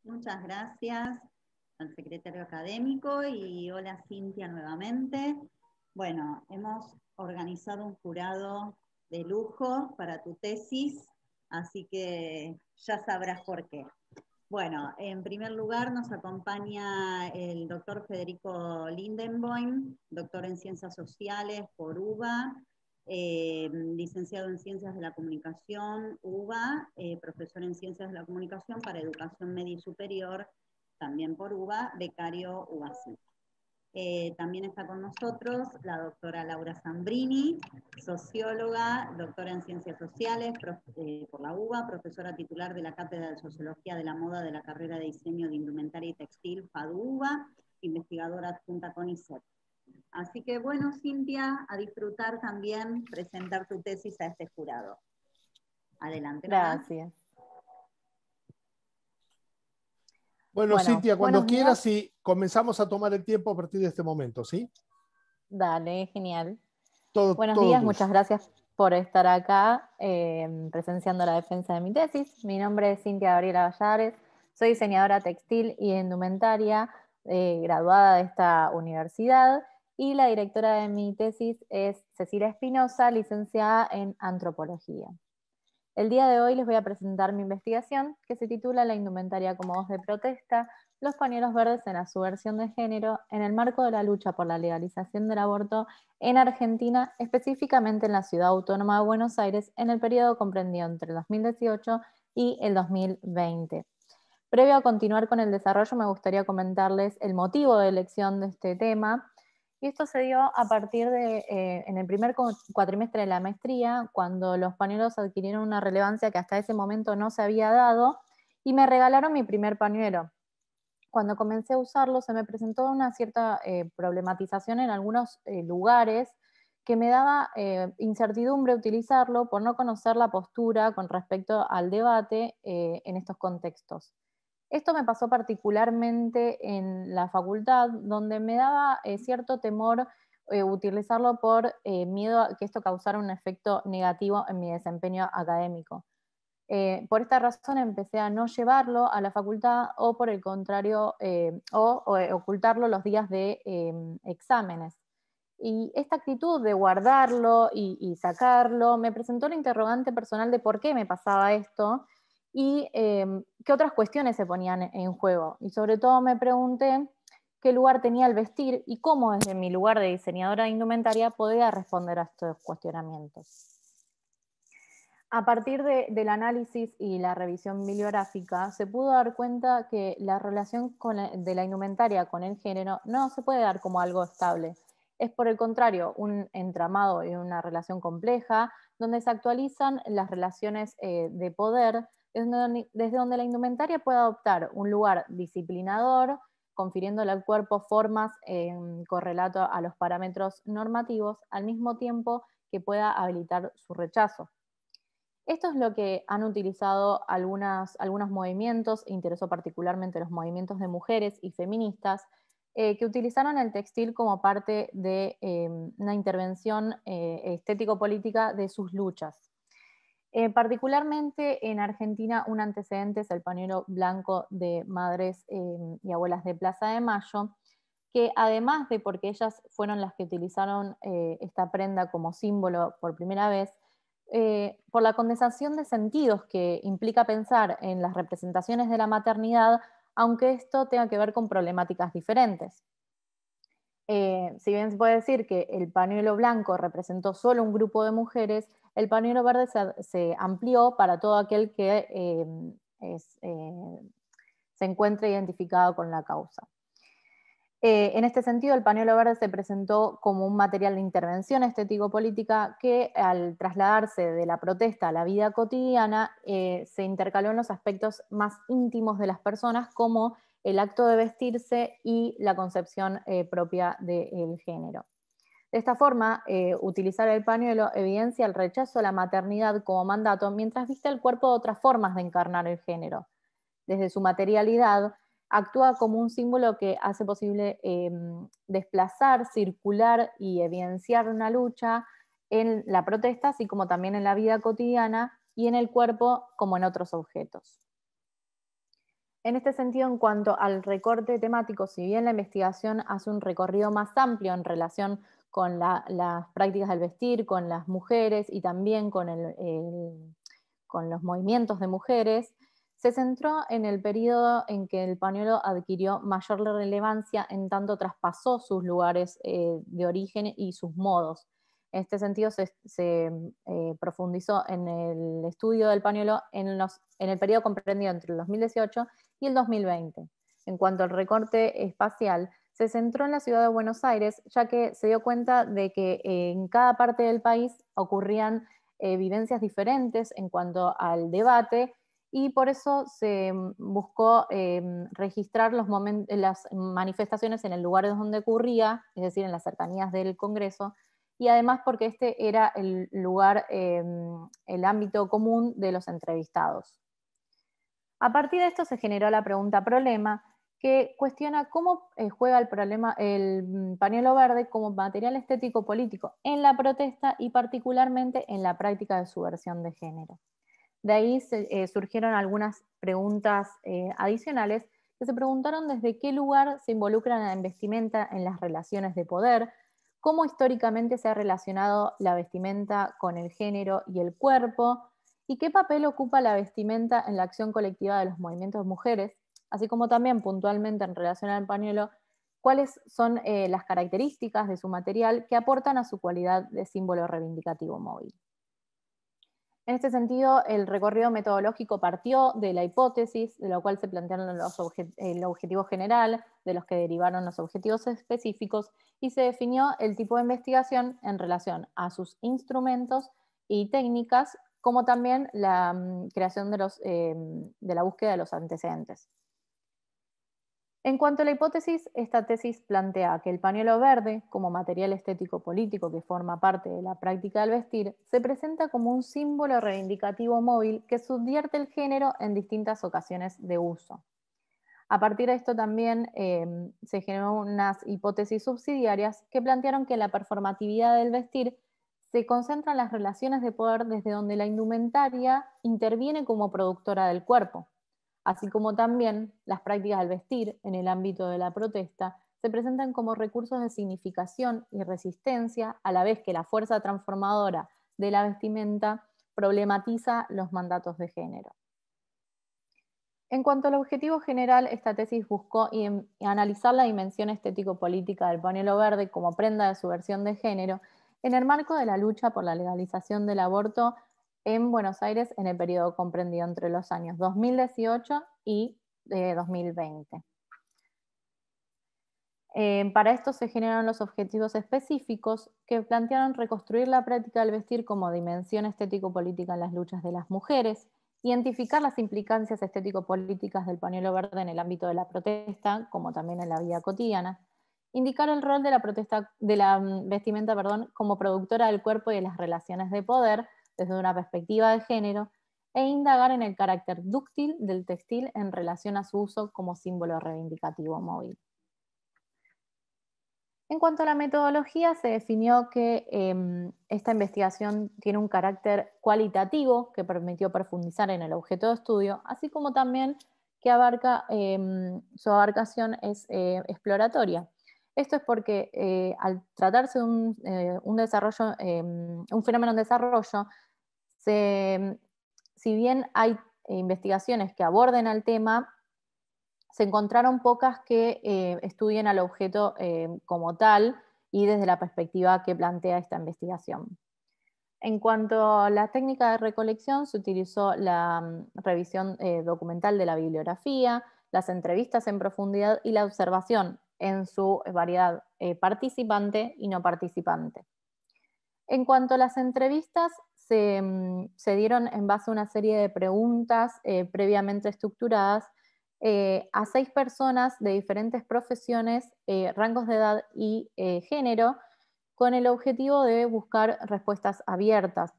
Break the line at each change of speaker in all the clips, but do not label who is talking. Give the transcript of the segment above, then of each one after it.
Muchas gracias al secretario académico y hola Cintia nuevamente. Bueno, hemos organizado un jurado de lujo para tu tesis, así que ya sabrás por qué. Bueno, en primer lugar nos acompaña el doctor Federico Lindenboim, doctor en Ciencias Sociales por UBA, licenciado en Ciencias de la Comunicación, UBA, profesor en Ciencias de la Comunicación para Educación Media y Superior, también por UBA, becario UBACIT. También está con nosotros la doctora Laura Zambrini, socióloga, doctora en Ciencias Sociales por la UBA, profesora titular de la Cátedra de Sociología de la Moda de la carrera de Diseño de Indumentaria y Textil, FADU-UBA, investigadora adjunta CONICET. Así que bueno, Cintia, a disfrutar también presentar tu tesis a este jurado. Adelante.
Gracias.
Bueno, Cintia, cuando quieras y comenzamos a tomar el tiempo a partir de este momento, ¿sí?
Dale, genial.
Buenos
días, muchas gracias por estar acá presenciando la defensa de mi tesis. Mi nombre es Cintia Gabriela Vallares, soy diseñadora textil y indumentaria, graduada de esta universidad, y la directora de mi tesis es Cecilia Espinosa, licenciada en Antropología. El día de hoy les voy a presentar mi investigación, que se titula La indumentaria como voz de protesta, los pañuelos verdes en la subversión de género en el marco de la lucha por la legalización del aborto en Argentina, específicamente en la Ciudad Autónoma de Buenos Aires, en el periodo comprendido entre el 2018 y el 2020. Previo a continuar con el desarrollo, me gustaría comentarles el motivo de elección de este tema. Y esto se dio a partir de, en el primer cuatrimestre de la maestría, cuando los pañuelos adquirieron una relevancia que hasta ese momento no se había dado, y me regalaron mi primer pañuelo. Cuando comencé a usarlo, se me presentó una cierta problematización en algunos lugares que me daba incertidumbre utilizarlo por no conocer la postura con respecto al debate en estos contextos. Esto me pasó particularmente en la facultad, donde me daba cierto temor utilizarlo por miedo a que esto causara un efecto negativo en mi desempeño académico. Por esta razón empecé a no llevarlo a la facultad o por el contrario, ocultarlo los días de exámenes. Y esta actitud de guardarlo y sacarlo me presentó la interrogante personal de por qué me pasaba esto y qué otras cuestiones se ponían en juego. Y sobre todo me pregunté qué lugar tenía el vestir y cómo desde mi lugar de diseñadora de indumentaria podía responder a estos cuestionamientos. A partir del análisis y la revisión bibliográfica, se pudo dar cuenta que la relación de la indumentaria con el género no se puede dar como algo estable. Es por el contrario un entramado y una relación compleja, donde se actualizan las relaciones de poder, desde donde la indumentaria puede adoptar un lugar disciplinador, confiriéndole al cuerpo formas en correlato a los parámetros normativos, al mismo tiempo que pueda habilitar su rechazo. Esto es lo que han utilizado algunos movimientos, interesó particularmente los movimientos de mujeres y feministas, que utilizaron el textil como parte de una intervención estético-política de sus luchas. Particularmente en Argentina, un antecedente es el pañuelo blanco de madres y abuelas de Plaza de Mayo, que además de porque ellas fueron las que utilizaron esta prenda como símbolo por primera vez, por la condensación de sentidos que implica pensar en las representaciones de la maternidad, aunque esto tenga que ver con problemáticas diferentes. Si bien se puede decir que el pañuelo blanco representó solo un grupo de mujeres, el pañuelo verde se amplió para todo aquel que se encuentre identificado con la causa. En este sentido, el pañuelo verde se presentó como un material de intervención estético-política que, al trasladarse de la protesta a la vida cotidiana, se intercaló en los aspectos más íntimos de las personas, como el acto de vestirse y la concepción propia del género. De esta forma, utilizar el pañuelo evidencia el rechazo a la maternidad como mandato, mientras viste el cuerpo de otras formas de encarnar el género. Desde su materialidad, actúa como un símbolo que hace posible desplazar, circular y evidenciar una lucha en la protesta, así como también en la vida cotidiana y en el cuerpo como en otros objetos. En este sentido, en cuanto al recorte temático, si bien la investigación hace un recorrido más amplio en relación con las prácticas del vestir, con las mujeres y también con los movimientos de mujeres, se centró en el periodo en que el pañuelo adquirió mayor relevancia, en tanto traspasó sus lugares de origen y sus modos. En este sentido se profundizó en el estudio del pañuelo en el periodo comprendido entre el 2018 y el 2020. En cuanto al recorte espacial, se centró en la ciudad de Buenos Aires, ya que se dio cuenta de que en cada parte del país ocurrían vivencias diferentes en cuanto al debate, y por eso se buscó registrar las manifestaciones en el lugar donde ocurría, es decir, en las cercanías del Congreso, y además porque este era el lugar, el ámbito común de los entrevistados. A partir de esto se generó la pregunta problema, que cuestiona cómo juega el pañuelo verde como material estético político en la protesta y particularmente en la práctica de subversión de género. De ahí surgieron algunas preguntas adicionales que se preguntaron desde qué lugar se involucra la vestimenta en las relaciones de poder, cómo históricamente se ha relacionado la vestimenta con el género y el cuerpo, y qué papel ocupa la vestimenta en la acción colectiva de los movimientos de mujeres, así como también puntualmente en relación al pañuelo, cuáles son las características de su material que aportan a su cualidad de símbolo reivindicativo móvil. En este sentido, el recorrido metodológico partió de la hipótesis, de la cual se plantearon el objetivo general, de los que derivaron los objetivos específicos, y se definió el tipo de investigación en relación a sus instrumentos y técnicas, como también la creación de la búsqueda de los antecedentes. En cuanto a la hipótesis, esta tesis plantea que el pañuelo verde, como material estético político que forma parte de la práctica del vestir, se presenta como un símbolo reivindicativo móvil que subvierte el género en distintas ocasiones de uso. A partir de esto también se generaron unas hipótesis subsidiarias que plantearon que la performatividad del vestir se concentra en las relaciones de poder desde donde la indumentaria interviene como productora del cuerpo, así como también las prácticas del vestir en el ámbito de la protesta se presentan como recursos de significación y resistencia, a la vez que la fuerza transformadora de la vestimenta problematiza los mandatos de género. En cuanto al objetivo general, esta tesis buscó analizar la dimensión estético-política del pañuelo verde como prenda de subversión de género en el marco de la lucha por la legalización del aborto en Buenos Aires en el periodo comprendido entre los años 2018 y 2020. Para esto se generaron los objetivos específicos que plantearon reconstruir la práctica del vestir como dimensión estético-política en las luchas de las mujeres, identificar las implicancias estético-políticas del pañuelo verde en el ámbito de la protesta, como también en la vida cotidiana, indicar el rol de la vestimenta como productora del cuerpo y de las relaciones de poder desde una perspectiva de género, e indagar en el carácter dúctil del textil en relación a su uso como símbolo reivindicativo móvil. En cuanto a la metodología, se definió que esta investigación tiene un carácter cualitativo que permitió profundizar en el objeto de estudio, así como también que su abarcación es exploratoria. Esto es porque al tratarse de un fenómeno en desarrollo, si bien hay investigaciones que aborden al tema, se encontraron pocas que estudien al objeto como tal y desde la perspectiva que plantea esta investigación. En cuanto a la técnica de recolección, se utilizó la revisión documental de la bibliografía, las entrevistas en profundidad y la observación en su variedad participante y no participante. En cuanto a las entrevistas, se dieron en base a una serie de preguntas previamente estructuradas a 6 personas de diferentes profesiones, rangos de edad y género, con el objetivo de buscar respuestas abiertas.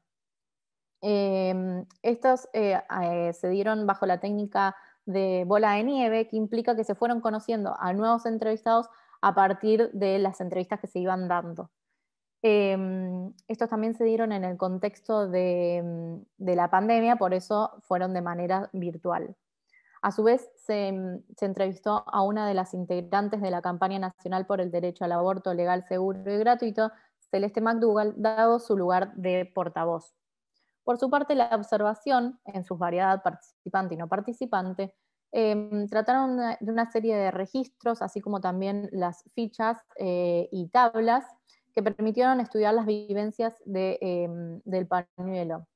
Estos se dieron bajo la técnica de bola de nieve, que implica que se fueron conociendo a nuevos entrevistados a partir de las entrevistas que se iban dando. Estos también se dieron en el contexto de la pandemia, por eso fueron de manera virtual. A su vez, se entrevistó a una de las integrantes de la campaña nacional por el derecho al aborto legal, seguro y gratuito, Celeste McDougall, dado su lugar de portavoz. Por su parte, la observación, en sus variedades participante y no participante, trataron de una serie de registros, así como también las fichas y tablas que permitieron estudiar las vivencias del pañuelo.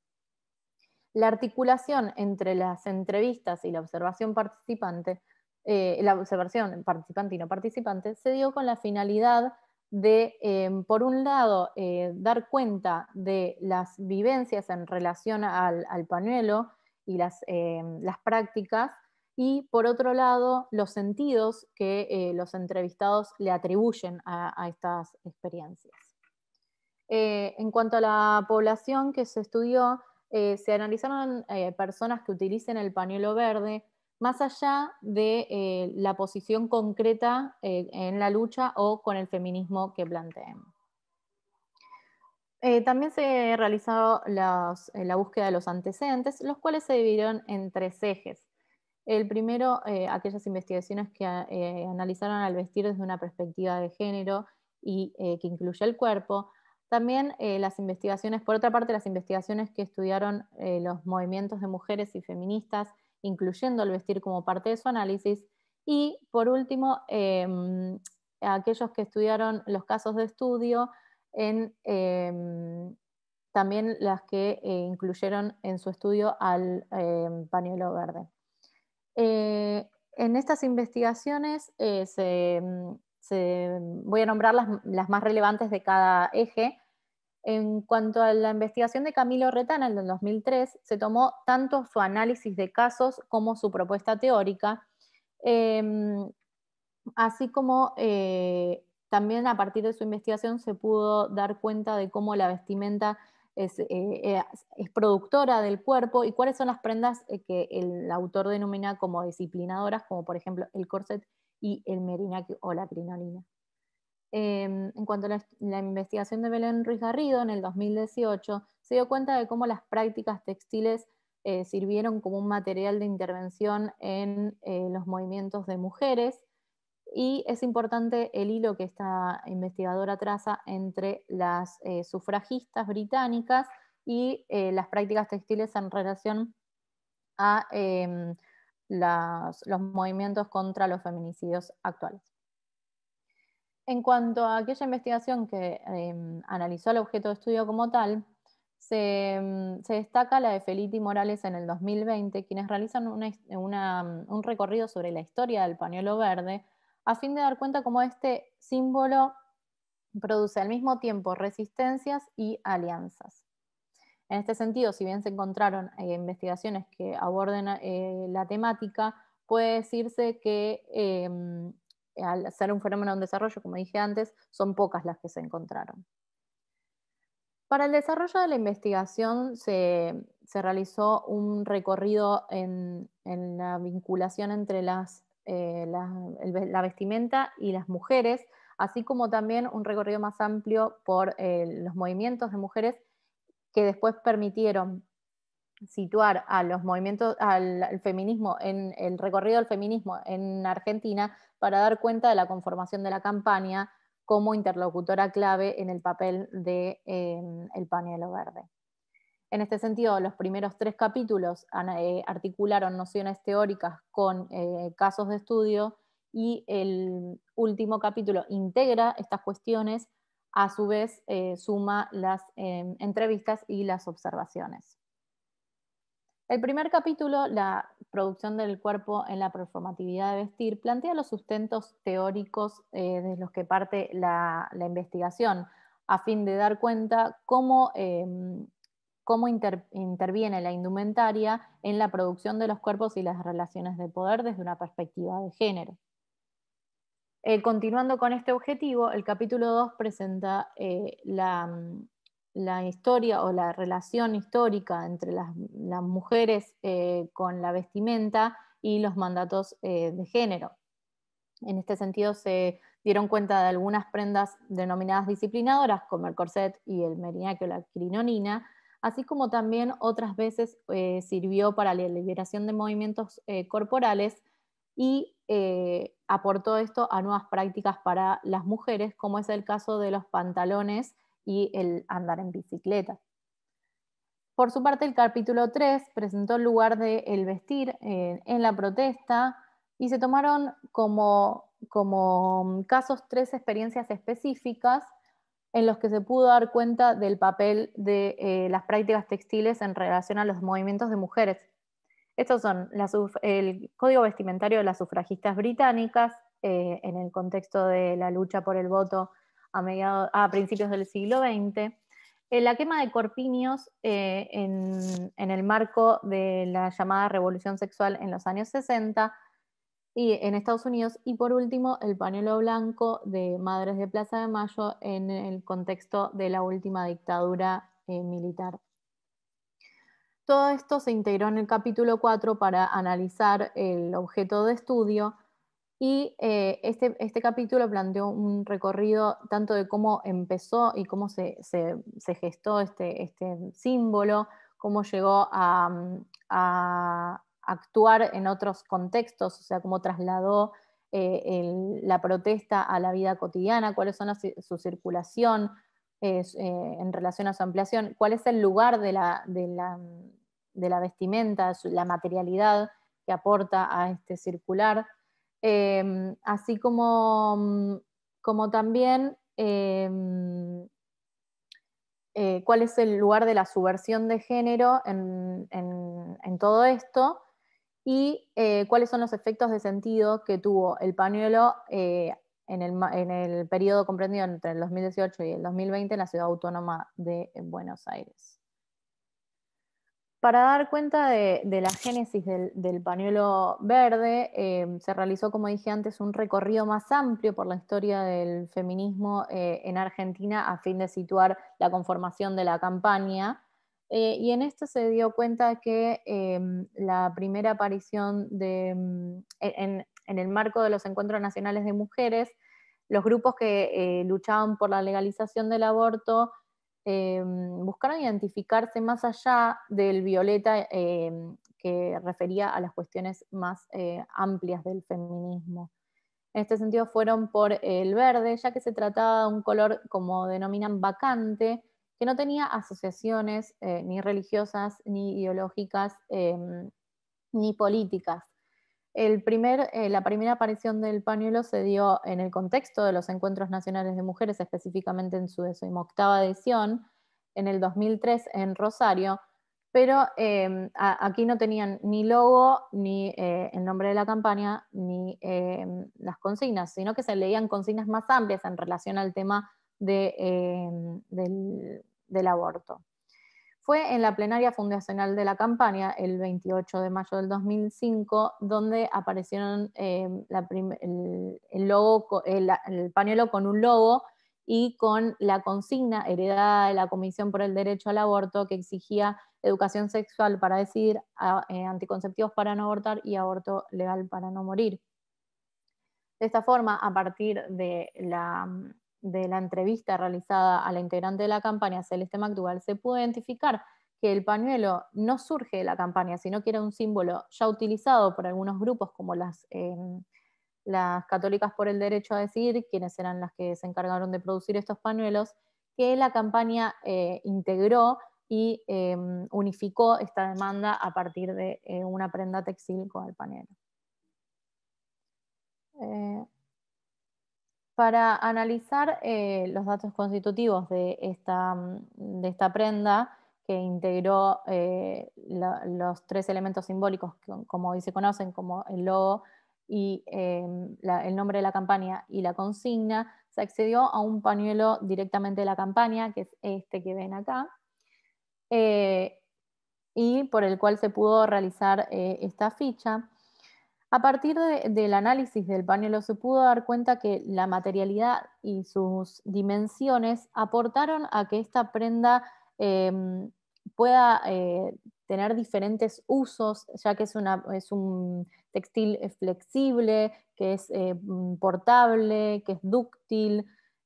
La articulación entre las entrevistas y la observación participante y no participante, se dio con la finalidad de, por un lado, dar cuenta de las vivencias en relación al pañuelo y las prácticas, y por otro lado, los sentidos que los entrevistados le atribuyen a estas experiencias. En cuanto a la población que se estudió, se analizaron personas que utilicen el pañuelo verde, más allá de la posición concreta en la lucha o con el feminismo que planteen. También se realizó la búsqueda de los antecedentes, los cuales se dividieron en 3 ejes. El primero, aquellas investigaciones que analizaron al vestir desde una perspectiva de género y que incluye el cuerpo. También las investigaciones, por otra parte, las investigaciones que estudiaron los movimientos de mujeres y feministas, incluyendo el vestir como parte de su análisis. Y por último, aquellos que estudiaron los casos de estudio, también las que incluyeron en su estudio al pañuelo verde. En estas investigaciones voy a nombrar las más relevantes de cada eje. En cuanto a la investigación de Camilo Retana, en el 2003, se tomó tanto su análisis de casos como su propuesta teórica, así como también a partir de su investigación se pudo dar cuenta de cómo la vestimenta es productora del cuerpo y cuáles son las prendas que el autor denomina como disciplinadoras, como por ejemplo el corset y el meriñaque o la crinolina. En cuanto a la investigación de Belén Ruiz Garrido, en el 2018, se dio cuenta de cómo las prácticas textiles sirvieron como un material de intervención en los movimientos de mujeres, y es importante el hilo que esta investigadora traza entre las sufragistas británicas y las prácticas textiles en relación a los movimientos contra los feminicidios actuales. En cuanto a aquella investigación que analizó el objeto de estudio como tal, se destaca la de Felitti y Morales en el 2020, quienes realizan un recorrido sobre la historia del pañuelo verde, a fin de dar cuenta cómo este símbolo produce al mismo tiempo resistencias y alianzas. En este sentido, si bien se encontraron investigaciones que aborden la temática, puede decirse que al ser un fenómeno en desarrollo, como dije antes, son pocas las que se encontraron. Para el desarrollo de la investigación se realizó un recorrido en la vinculación entre la vestimenta y las mujeres, así como también un recorrido más amplio por los movimientos de mujeres que después permitieron situar a los movimientos, al feminismo, en el recorrido del feminismo en Argentina, para dar cuenta de la conformación de la campaña como interlocutora clave en el papel de el pañuelo verde. En este sentido, los primeros 3 capítulos articularon nociones teóricas con casos de estudio, y el último capítulo integra estas cuestiones, a su vez suma las entrevistas y las observaciones. El primer capítulo, la producción del cuerpo en la performatividad de vestir, plantea los sustentos teóricos de los que parte la investigación, a fin de dar cuenta cómo interviene la indumentaria en la producción de los cuerpos y las relaciones de poder desde una perspectiva de género. Continuando con este objetivo, el capítulo 2 presenta la historia o la relación histórica entre las mujeres con la vestimenta y los mandatos de género. En este sentido se dieron cuenta de algunas prendas denominadas disciplinadoras, como el corset y el meriñaque o la crinolina, así como también otras veces sirvió para la liberación de movimientos corporales y aportó esto a nuevas prácticas para las mujeres, como es el caso de los pantalones y el andar en bicicleta. Por su parte, el capítulo 3 presentó el lugar del vestir en la protesta y se tomaron como casos 3 experiencias específicas en los que se pudo dar cuenta del papel de las prácticas textiles en relación a los movimientos de mujeres. Estos son el código vestimentario de las sufragistas británicas en el contexto de la lucha por el voto a principios del siglo XX, la quema de corpiños en el marco de la llamada revolución sexual en los años 60 y en Estados Unidos, y por último el pañuelo blanco de Madres de Plaza de Mayo en el contexto de la última dictadura militar. Todo esto se integró en el capítulo 4 para analizar el objeto de estudio y este capítulo planteó un recorrido tanto de cómo empezó y cómo se gestó este símbolo, cómo llegó a actuar en otros contextos, o sea, cómo trasladó la protesta a la vida cotidiana, cuáles son su circulación en relación a su ampliación, cuál es el lugar de la vestimenta, la materialidad que aporta a este circular. Así como también cuál es el lugar de la subversión de género en todo esto y cuáles son los efectos de sentido que tuvo el pañuelo en el periodo comprendido entre el 2018 y el 2020 en la Ciudad Autónoma de Buenos Aires. Para dar cuenta de la génesis del pañuelo verde, se realizó, como dije antes, un recorrido más amplio por la historia del feminismo en Argentina a fin de situar la conformación de la campaña. Y en esto se dio cuenta que la primera aparición en el marco de los encuentros nacionales de mujeres, los grupos que luchaban por la legalización del aborto buscaron identificarse más allá del violeta que refería a las cuestiones más amplias del feminismo. En este sentido fueron por el verde, ya que se trataba de un color, como denominan, vacante, que no tenía asociaciones ni religiosas, ni ideológicas, ni políticas. La primera aparición del pañuelo se dio en el contexto de los Encuentros Nacionales de Mujeres, específicamente en su 18ª edición, en el 2003 en Rosario, pero aquí no tenían ni logo, ni el nombre de la campaña, ni las consignas, sino que se leían consignas más amplias en relación al tema del aborto. Fue en la plenaria fundacional de la campaña, el 28 de mayo del 2005, donde aparecieron el pañuelo con un logo y con la consigna heredada de la Comisión por el Derecho al Aborto que exigía educación sexual para decidir, anticonceptivos para no abortar y aborto legal para no morir. De esta forma, a partir de la entrevista realizada a la integrante de la campaña, Celeste McDougall, se pudo identificar que el pañuelo no surge de la campaña, sino que era un símbolo ya utilizado por algunos grupos como las católicas por el derecho a decidir, quienes eran las que se encargaron de producir estos pañuelos, que la campaña integró y unificó esta demanda a partir de una prenda textil con el pañuelo. Para analizar los datos constitutivos de esta prenda, que integró los 3 elementos simbólicos, como hoy se conocen, como el logo y el nombre de la campaña y la consigna, se accedió a un pañuelo directamente de la campaña, que es este que ven acá, y por el cual se pudo realizar esta ficha. A partir del análisis del pañuelo se pudo dar cuenta que la materialidad y sus dimensiones aportaron a que esta prenda pueda tener diferentes usos, ya que es un textil flexible, que es portable, que es dúctil,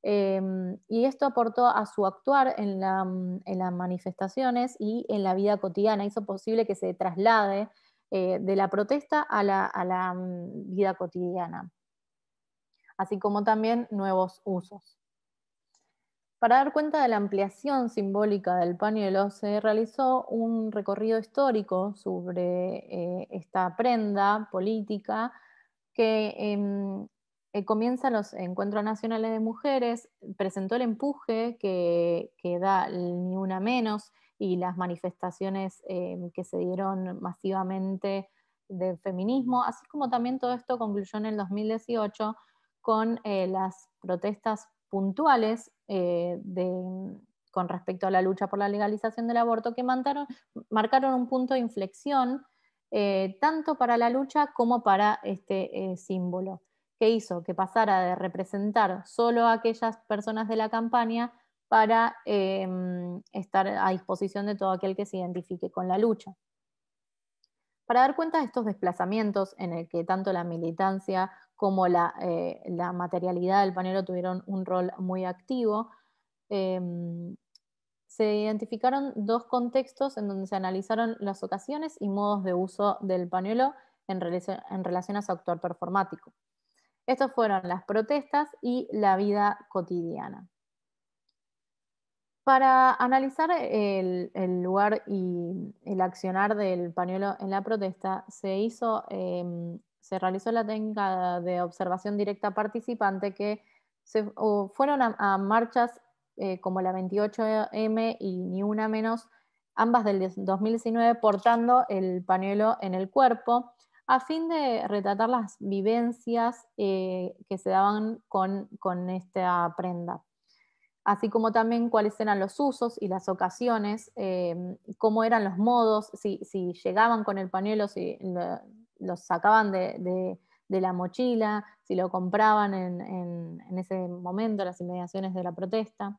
Y esto aportó a su actuar en las manifestaciones y en la vida cotidiana, hizo posible que se traslade de la protesta a la vida cotidiana, así como también nuevos usos. Para dar cuenta de la ampliación simbólica del pañuelo, se realizó un recorrido histórico sobre esta prenda política que comienza los encuentros nacionales de mujeres, presentó el empuje que da el Ni Una Menos y las manifestaciones que se dieron masivamente del feminismo, así como también todo esto concluyó en el 2018 con las protestas puntuales con respecto a la lucha por la legalización del aborto que marcaron un punto de inflexión tanto para la lucha como para este símbolo, que hizo que pasara de representar solo a aquellas personas de la campaña para estar a disposición de todo aquel que se identifique con la lucha. Para dar cuenta de estos desplazamientos en el que tanto la militancia como la materialidad del pañuelo tuvieron un rol muy activo, se identificaron dos contextos en donde se analizaron las ocasiones y modos de uso del pañuelo en relación a su actuar performático. Estos fueron las protestas y la vida cotidiana. Para analizar el lugar y el accionar del pañuelo en la protesta, se realizó la técnica de observación directa participante, que fueron a marchas como la 28M y Ni Una Menos, ambas del 2019, portando el pañuelo en el cuerpo, a fin de retratar las vivencias que se daban con esta prenda, así como también cuáles eran los usos y las ocasiones, cómo eran los modos, si llegaban con el pañuelo, si los sacaban de la mochila, si lo compraban en ese momento, las inmediaciones de la protesta.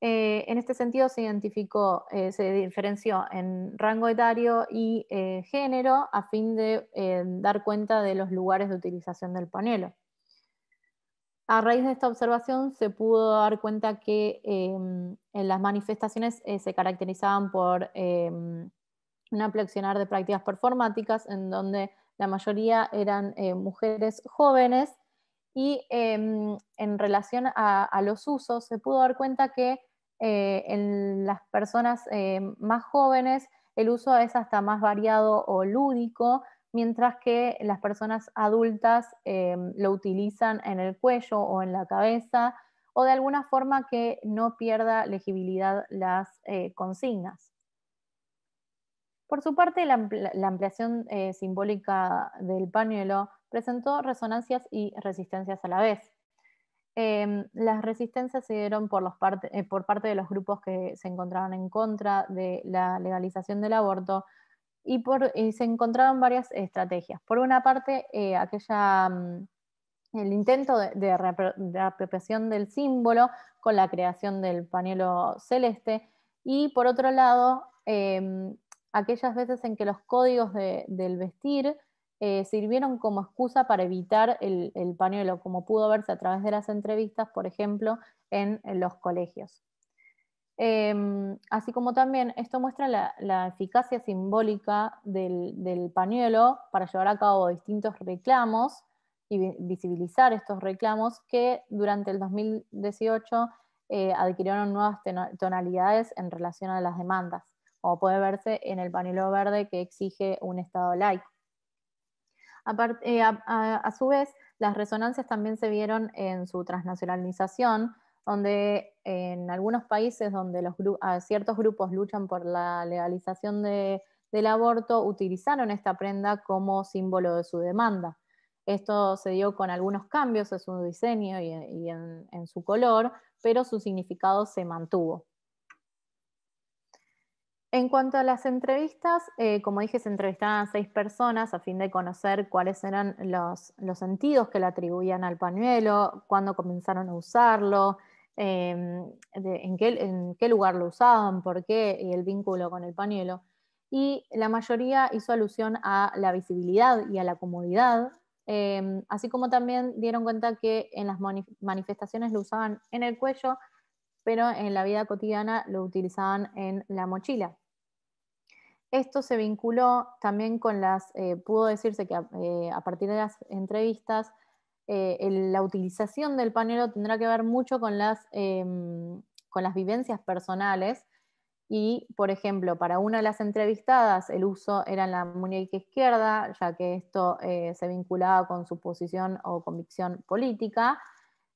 En este sentido se diferenció en rango etario y género a fin de dar cuenta de los lugares de utilización del pañuelo. A raíz de esta observación se pudo dar cuenta que en las manifestaciones se caracterizaban por un amplio accionar de prácticas performáticas, en donde la mayoría eran mujeres jóvenes, y en relación a los usos se pudo dar cuenta que en las personas más jóvenes el uso es hasta más variado o lúdico, mientras que las personas adultas lo utilizan en el cuello o en la cabeza, o de alguna forma que no pierda legibilidad las consignas. Por su parte, la ampliación simbólica del pañuelo presentó resonancias y resistencias a la vez. Las resistencias se dieron por parte de los grupos que se encontraban en contra de la legalización del aborto, y se encontraron varias estrategias. Por una parte, el intento de apropiación del símbolo con la creación del pañuelo celeste, y por otro lado, aquellas veces en que los códigos del vestir sirvieron como excusa para evitar el pañuelo, como pudo verse a través de las entrevistas, por ejemplo, en los colegios. Así como también esto muestra la eficacia simbólica del pañuelo para llevar a cabo distintos reclamos y visibilizar estos reclamos que durante el 2018 adquirieron nuevas tonalidades en relación a las demandas, como puede verse en el pañuelo verde que exige un Estado laico. A su vez, las resonancias también se vieron en su transnacionalización, donde en algunos países donde ciertos grupos luchan por la legalización del aborto, utilizaron esta prenda como símbolo de su demanda. Esto se dio con algunos cambios en su diseño y en su color, pero su significado se mantuvo. En cuanto a las entrevistas, como dije, se entrevistaban a 6 personas a fin de conocer cuáles eran los sentidos que le atribuían al pañuelo, cuándo comenzaron a usarlo, en qué lugar lo usaban, por qué, y el vínculo con el pañuelo. Y la mayoría hizo alusión a la visibilidad y a la comodidad así como también dieron cuenta que en las manifestaciones lo usaban en el cuello, pero en la vida cotidiana lo utilizaban en la mochila. Esto se vinculó también con pudo decirse que a partir de las entrevistas, la utilización del pañuelo tendrá que ver mucho con las vivencias personales. Y, por ejemplo, para una de las entrevistadas el uso era en la muñeca izquierda, ya que esto se vinculaba con su posición o convicción política,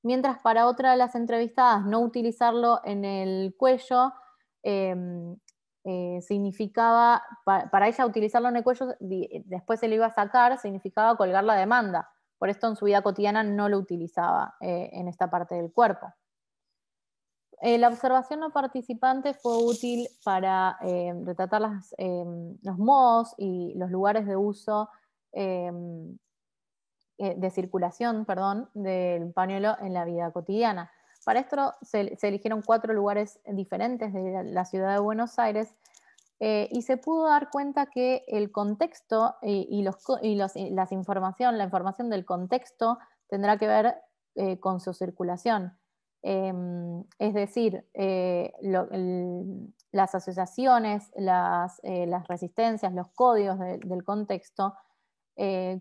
mientras para otra de las entrevistadas no utilizarlo en el cuello significaba, para ella utilizarlo en el cuello, después se lo iba a sacar, significaba colgar la demanda. Por esto en su vida cotidiana no lo utilizaba en esta parte del cuerpo. La observación no participante fue útil para retratar los modos y los lugares de uso de circulación, perdón, del pañuelo en la vida cotidiana. Para esto se eligieron 4 lugares diferentes de la ciudad de Buenos Aires y se pudo dar cuenta que el contexto la información del contexto tendrá que ver con su circulación. Es decir, las asociaciones, las resistencias, los códigos del contexto,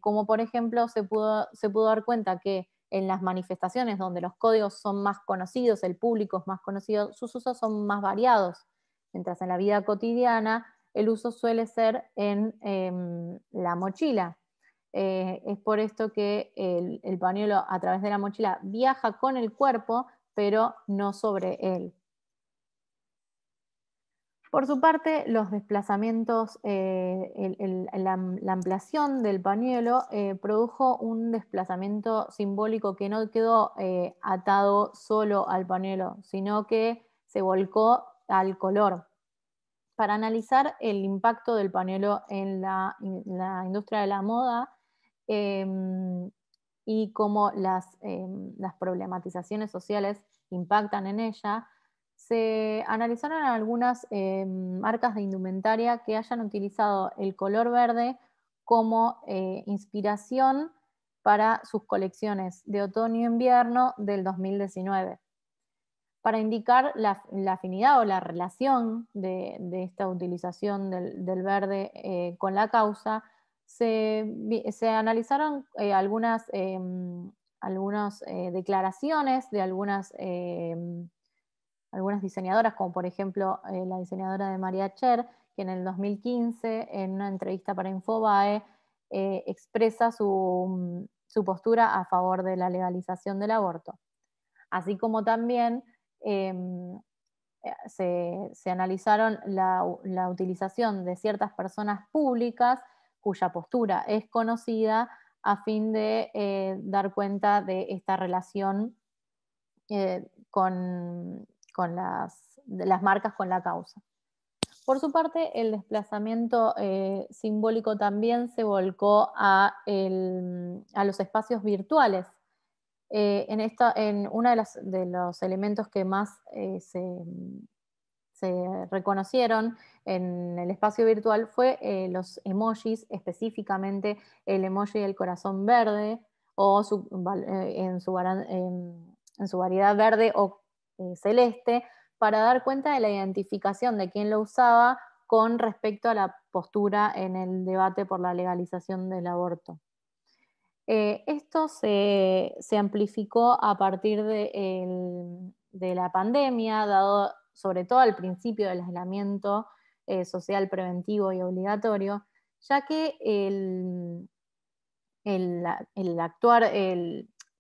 como por ejemplo se pudo dar cuenta que en las manifestaciones donde los códigos son más conocidos, el público es más conocido, sus usos son más variados, mientras en la vida cotidiana el uso suele ser en la mochila. Es por esto que el pañuelo a través de la mochila viaja con el cuerpo, pero no sobre él. Por su parte, los desplazamientos, la ampliación del pañuelo produjo un desplazamiento simbólico que no quedó atado solo al pañuelo, sino que se volcó al color. Para analizar el impacto del pañuelo en la industria de la moda y cómo las problematizaciones sociales impactan en ella, se analizaron algunas marcas de indumentaria que hayan utilizado el color verde como inspiración para sus colecciones de otoño e invierno del 2019. Para indicar la afinidad o la relación de esta utilización del verde con la causa, se analizaron algunas declaraciones de algunas diseñadoras, como por ejemplo la diseñadora de María Cher, que en el 2015, en una entrevista para Infobae, expresa su postura a favor de la legalización del aborto. Así como también se analizaron la utilización de ciertas personas públicas cuya postura es conocida a fin de dar cuenta de esta relación con las marcas con la causa. Por su parte, el desplazamiento simbólico también se volcó a los espacios virtuales. En uno de los elementos que más se reconocieron en el espacio virtual fue los emojis, específicamente el emoji del corazón verde o en su variedad verde o celeste, para dar cuenta de la identificación de quién lo usaba con respecto a la postura en el debate por la legalización del aborto. Esto se amplificó a partir de la pandemia, dado sobre todo al principio del aislamiento social preventivo y obligatorio, ya que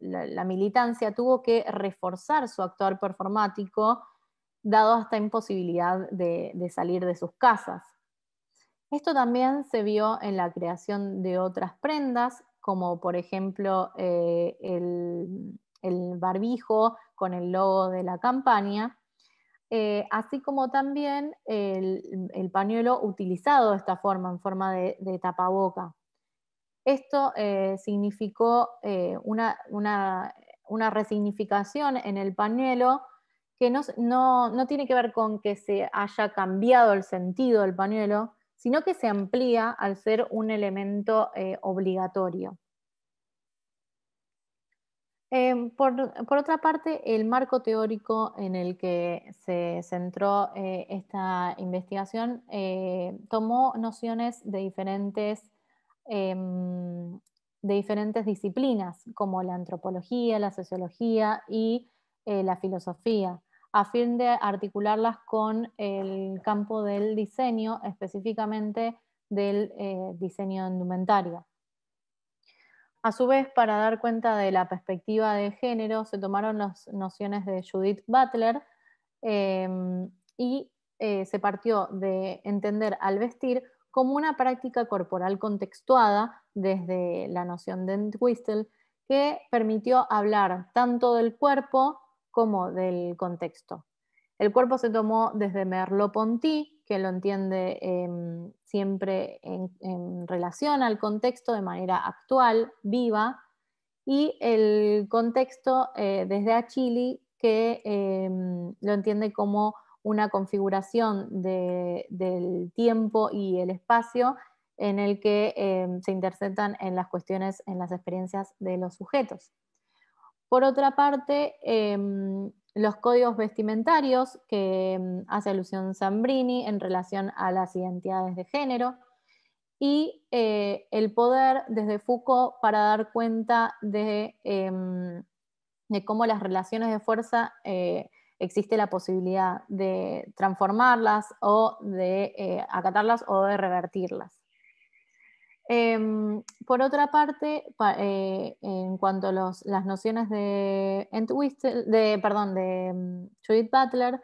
la militancia tuvo que reforzar su actuar performático, dado esta imposibilidad de salir de sus casas. Esto también se vio en la creación de otras prendas, como por ejemplo el barbijo con el logo de la campaña, así como también el pañuelo utilizado de esta forma, en forma de tapaboca. Esto significó una resignificación en el pañuelo que no tiene que ver con que se haya cambiado el sentido del pañuelo, sino que se amplía al ser un elemento obligatorio. Por otra parte, el marco teórico en el que se centró esta investigación tomó nociones de diferentes disciplinas, como la antropología, la sociología y la filosofía, a fin de articularlas con el campo del diseño, específicamente del diseño indumentario. A su vez, para dar cuenta de la perspectiva de género, se tomaron las nociones de Judith Butler y se partió de entender al vestir como una práctica corporal contextuada desde la noción de Entwistle, que permitió hablar tanto del cuerpo como del contexto. El cuerpo se tomó desde Merleau-Ponty, que lo entiende siempre en relación al contexto de manera actual, viva, y el contexto desde Achille, que lo entiende como una configuración del tiempo y el espacio en el que se interceptan en las cuestiones, en las experiencias de los sujetos. Por otra parte, los códigos vestimentarios, que hace alusión Zambrini en relación a las identidades de género, y el poder desde Foucault para dar cuenta de cómo las relaciones de fuerza existe la posibilidad de transformarlas o de acatarlas o de revertirlas. Por otra parte, en cuanto a las nociones de Judith Butler,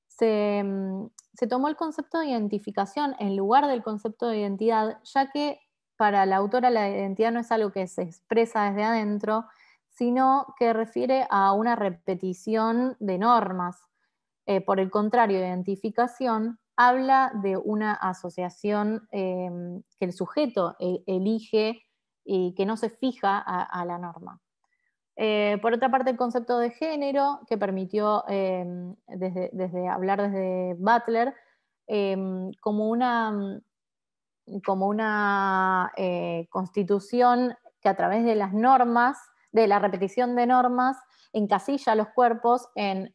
se tomó el concepto de identificación en lugar del concepto de identidad, ya que para la autora la identidad no es algo que se expresa desde adentro, sino que refiere a una repetición de normas. Por el contrario, identificación habla de una asociación que el sujeto elige y que no se fija a la norma. Por otra parte, el concepto de género, que permitió desde hablar desde Butler, como una constitución que a través de las normas, de la repetición de normas, encasilla los cuerpos en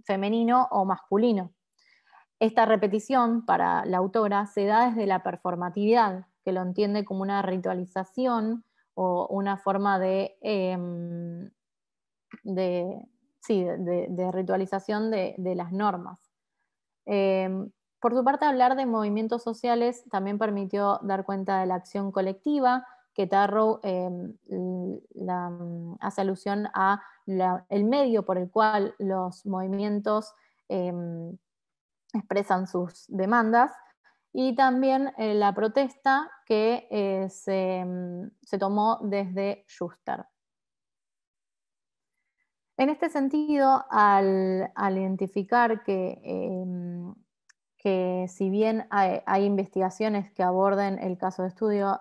femenino o masculino. Esta repetición para la autora se da desde la performatividad, que lo entiende como una ritualización o una forma de ritualización de las normas. Por su parte, hablar de movimientos sociales también permitió dar cuenta de la acción colectiva, que Tarrow hace alusión a el medio por el cual los movimientos expresan sus demandas, y también la protesta que se tomó desde Schuster. En este sentido, al identificar que si bien hay investigaciones que aborden el caso de estudio,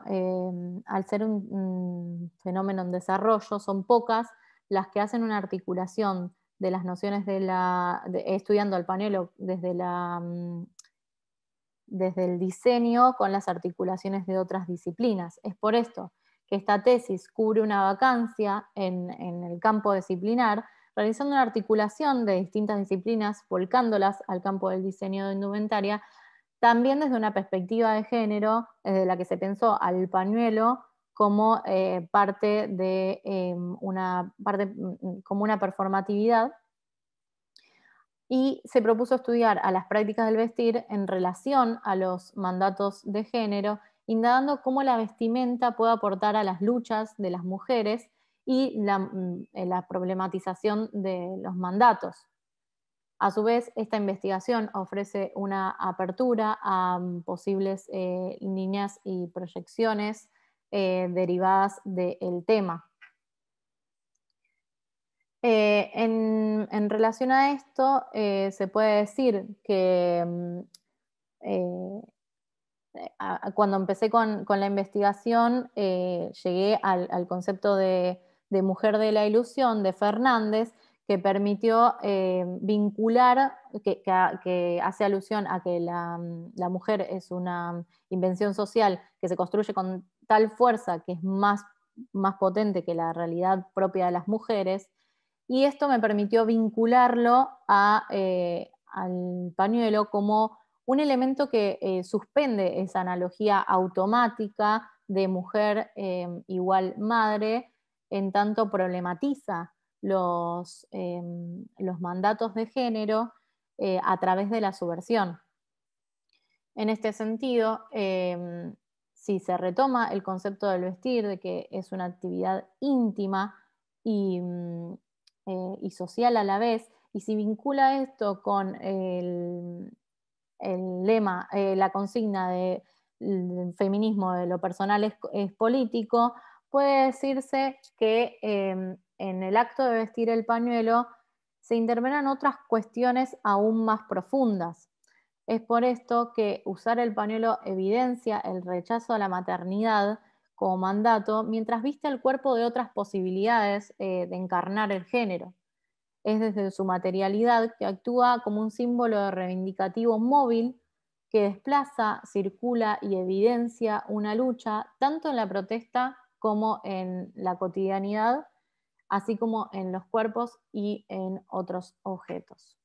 al ser un fenómeno en desarrollo, son pocas las que hacen una articulación de las nociones estudiando el pañuelo desde el diseño con las articulaciones de otras disciplinas. Es por esto que esta tesis cubre una vacancia en el campo disciplinar, realizando una articulación de distintas disciplinas, volcándolas al campo del diseño de indumentaria, también desde una perspectiva de género, desde la que se pensó al pañuelo como parte de como una performatividad, y se propuso estudiar a las prácticas del vestir en relación a los mandatos de género, indagando cómo la vestimenta puede aportar a las luchas de las mujeres y la problematización de los mandatos. A su vez, esta investigación ofrece una apertura a posibles líneas y proyecciones derivadas del tema. En relación a esto, se puede decir que cuando empecé con la investigación, llegué al concepto de mujer de la ilusión de Fernández, que permitió vincular, que hace alusión a que la mujer es una invención social que se construye con tal fuerza que es más más potente que la realidad propia de las mujeres, y esto me permitió vincularlo al pañuelo como un elemento que suspende esa analogía automática de mujer igual madre, en tanto problematiza los mandatos de género a través de la subversión. En este sentido, si se retoma el concepto del vestir, de que es una actividad íntima y social a la vez, y si vincula esto con el lema, la consigna del feminismo de lo personal es político, puede decirse que en el acto de vestir el pañuelo se intervenan otras cuestiones aún más profundas. Es por esto que usar el pañuelo evidencia el rechazo a la maternidad como mandato, mientras viste el cuerpo de otras posibilidades de encarnar el género. Es desde su materialidad que actúa como un símbolo de reivindicativo móvil que desplaza, circula y evidencia una lucha tanto en la protesta como en la cotidianidad, así como en los cuerpos y en otros objetos.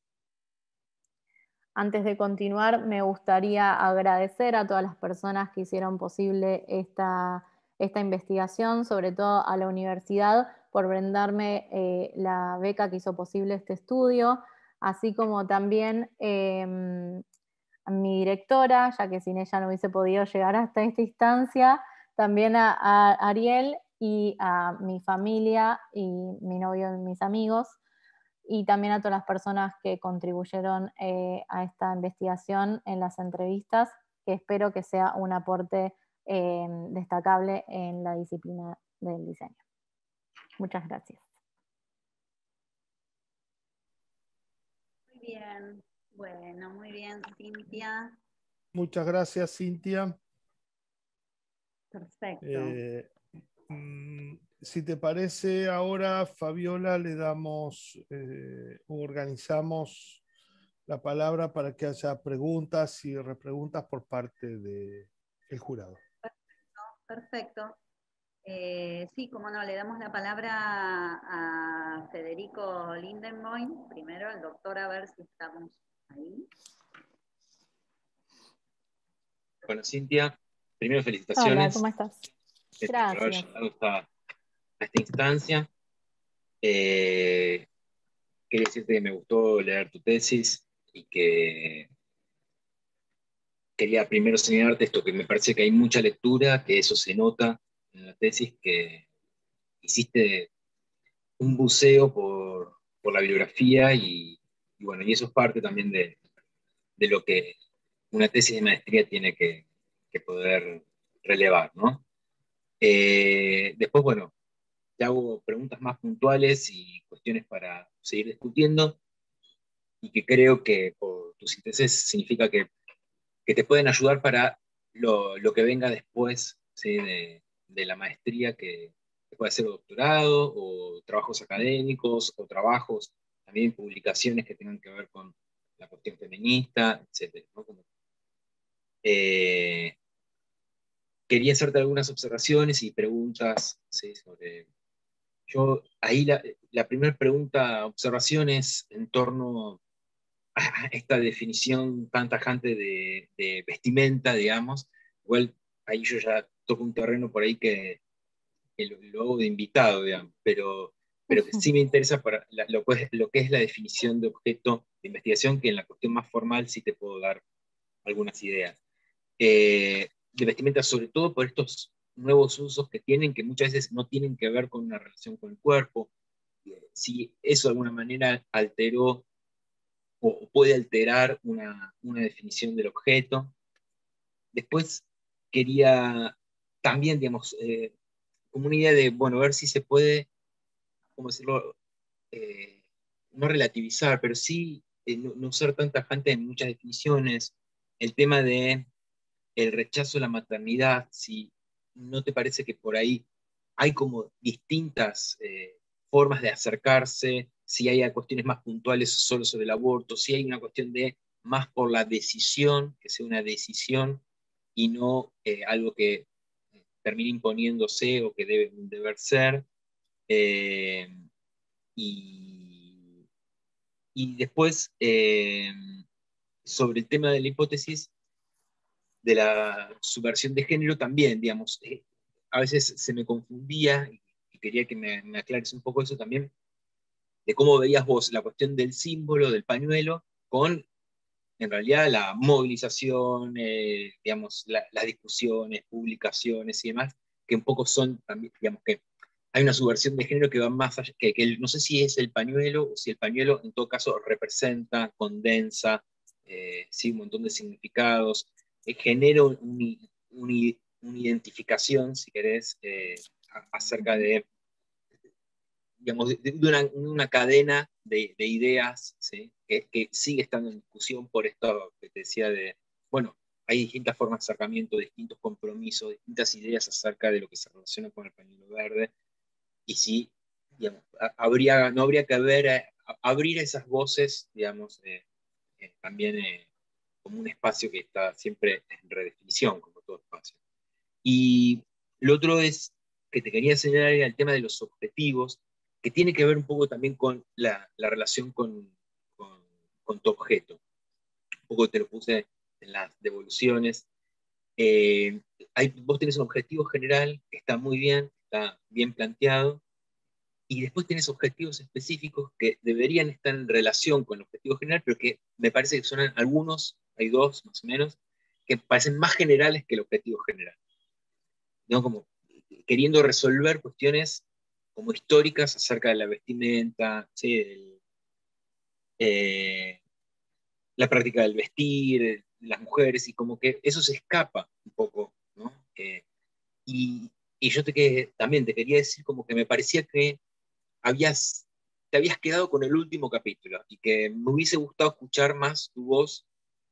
Antes de continuar, me gustaría agradecer a todas las personas que hicieron posible esta investigación, sobre todo a la universidad por brindarme la beca que hizo posible este estudio, así como también a mi directora, ya que sin ella no hubiese podido llegar hasta esta instancia, también a Ariel y a mi familia y mi novio y mis amigos, y también a todas las personas que contribuyeron a esta investigación en las entrevistas, que espero que sea un aporte destacable en la disciplina del diseño. Muchas gracias.
Muy bien, bueno, muy bien, Cintia.
Muchas gracias, Cintia.
Perfecto.
Si te parece, ahora, Fabiola, le damos, organizamos la palabra para que haya preguntas y repreguntas por parte del jurado.
Perfecto. Sí, como no, le damos la palabra a Federico Lindenboim, primero al doctor, a ver si estamos ahí.
Bueno, Cintia, primero felicitaciones.
Hola, ¿cómo estás? Gracias.
Por haber llegado a esta instancia. Quería decirte que me gustó leer tu tesis y que quería primero señalarte esto, que me parece que hay mucha lectura, que eso se nota en la tesis, que hiciste un buceo por la bibliografía y bueno, y eso es parte también de lo que una tesis de maestría tiene que poder relevar, ¿no? Después, bueno, te hago preguntas más puntuales y cuestiones para seguir discutiendo, y que creo que por tus intereses significa que te pueden ayudar para lo que venga después, ¿sí? de la maestría, que puede ser doctorado o trabajos académicos o trabajos, también publicaciones que tengan que ver con la cuestión feminista, etc., ¿no? Quería hacerte algunas observaciones y preguntas, ¿sí? Sobre... Yo, ahí la primera pregunta, observación, es en torno a esta definición tan tajante de vestimenta, digamos. Igual ahí yo ya toco un terreno por ahí que lo hago de invitado, digamos, pero que sí me interesa para lo que es la definición de objeto de investigación, que en la cuestión más formal sí te puedo dar algunas ideas. De vestimenta, sobre todo por estos nuevos usos que tienen, que muchas veces no tienen que ver con una relación con el cuerpo. Si eso de alguna manera alteró o puede alterar una definición del objeto. Después quería también, digamos, como una idea de, bueno, ver si se puede, ¿cómo decirlo? No relativizar, pero sí no ser tan tajante en muchas definiciones. El tema de el rechazo a la maternidad, si no te parece que por ahí hay como distintas formas de acercarse, si hay cuestiones más puntuales solo sobre el aborto, si hay una cuestión de más por la decisión, que sea una decisión y no algo que termina imponiéndose o que debe un deber ser. Y después, sobre el tema de la hipótesis de la subversión de género también, digamos, a veces se me confundía y quería que me aclares un poco eso también, de cómo veías vos la cuestión del símbolo, del pañuelo, con en realidad la movilización, digamos, las discusiones, publicaciones y demás, que un poco son también, digamos, que hay una subversión de género que va más allá, no sé si es el pañuelo o si el pañuelo en todo caso representa, condensa, sí, un montón de significados, genera una identificación, si querés, acerca de, digamos, de una cadena de ideas, ¿sí? Que sigue estando en discusión por esto que te decía de, bueno, hay distintas formas de acercamiento, distintos compromisos, distintas ideas acerca de lo que se relaciona con el pañuelo verde, y sí, digamos, no habría que abrir esas voces, digamos, también como un espacio que está siempre en redefinición, como todo espacio. Y lo otro es que te quería señalar era el tema de los objetivos, que tiene que ver un poco también con la relación con tu objeto. Un poco te lo puse en las devoluciones. Vos tenés un objetivo general que está muy bien, está bien planteado, y después tenés objetivos específicos que deberían estar en relación con el objetivo general, pero que me parece que son algunos, hay dos más o menos, que parecen más generales que el objetivo general, ¿no? Como queriendo resolver cuestiones como históricas acerca de la vestimenta, ¿sí? La práctica del vestir, las mujeres, y como que eso se escapa un poco, ¿no? Y, también te quería decir como que me parecía que te habías quedado con el último capítulo y que me hubiese gustado escuchar más tu voz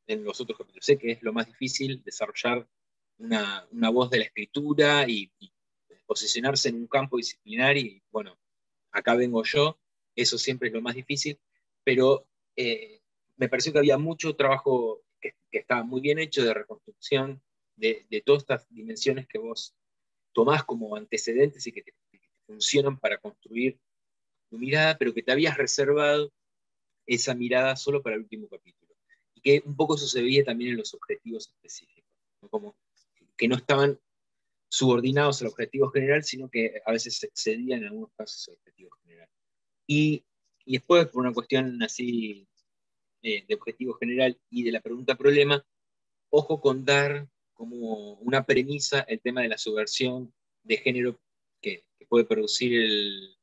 en los otros capítulos. Sé que es lo más difícil desarrollar una voz de la escritura y posicionarse en un campo disciplinar y bueno, acá vengo yo, eso siempre es lo más difícil, pero me pareció que había mucho trabajo que estaba muy bien hecho de reconstrucción de todas estas dimensiones que vos tomás como antecedentes y que te funcionan para construir tu mirada, pero que te habías reservado esa mirada solo para el último capítulo. Y que un poco eso se veía también en los objetivos específicos, ¿no? Como que no estaban subordinados al objetivo general, sino que a veces se excedían en algunos casos al objetivo general. Y, y después, por una cuestión así de objetivo general y de la pregunta-problema, ojo con dar como una premisa el tema de la subversión de género que puede producir el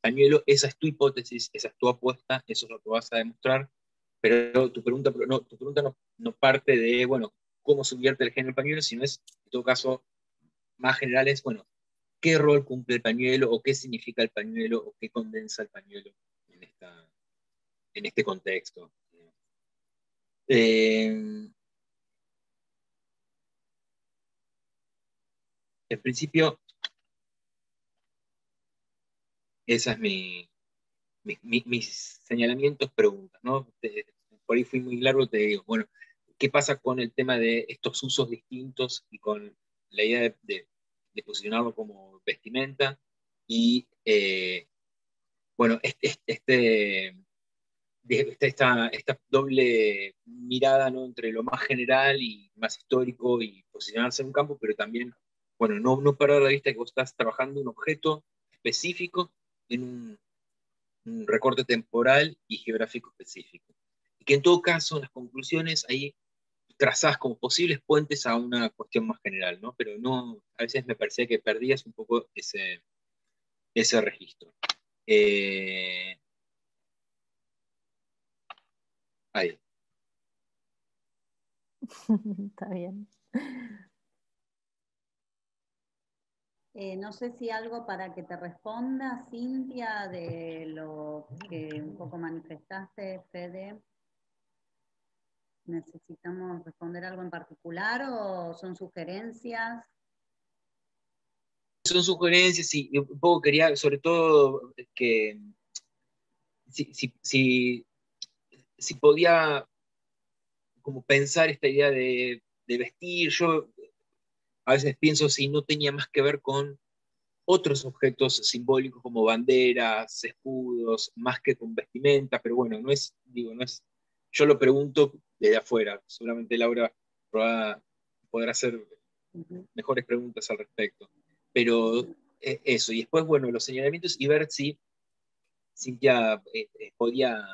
pañuelo. Esa es tu hipótesis, esa es tu apuesta, eso es lo que vas a demostrar, pero tu pregunta no parte de, bueno, cómo subvierte el género del pañuelo, sino es, en todo caso, más general es, bueno, qué rol cumple el pañuelo, o qué significa el pañuelo, o qué condensa el pañuelo en este contexto. En principio, esa es mis señalamientos, preguntas, ¿no? Por ahí fui muy largo, te digo, bueno, ¿qué pasa con el tema de estos usos distintos y con la idea de posicionarlo como vestimenta? Y bueno, esta doble mirada, ¿no? Entre lo más general y más histórico y posicionarse en un campo, pero también, bueno, no perder de vista que vos estás trabajando un objeto específico en un recorte temporal y geográfico específico. Y que en todo caso, en las conclusiones, ahí trazás como posibles puentes a una cuestión más general, ¿no? Pero no, a veces me parecía que perdías un poco ese registro. Ahí.
Está bien.
No sé si algo para que te responda, Cintia, de lo que un poco manifestaste, Fede. ¿Necesitamos responder algo en particular o son sugerencias?
Son sugerencias y un poco quería, sobre todo, que si podía como pensar esta idea de vestir. Yo a veces pienso si no tenía más que ver con otros objetos simbólicos como banderas, escudos, más que con vestimenta, pero bueno, no es, yo lo pregunto desde afuera, seguramente Laura podrá hacer mejores preguntas al respecto. Pero eso, y después, bueno, los señalamientos y ver si Cintia podía,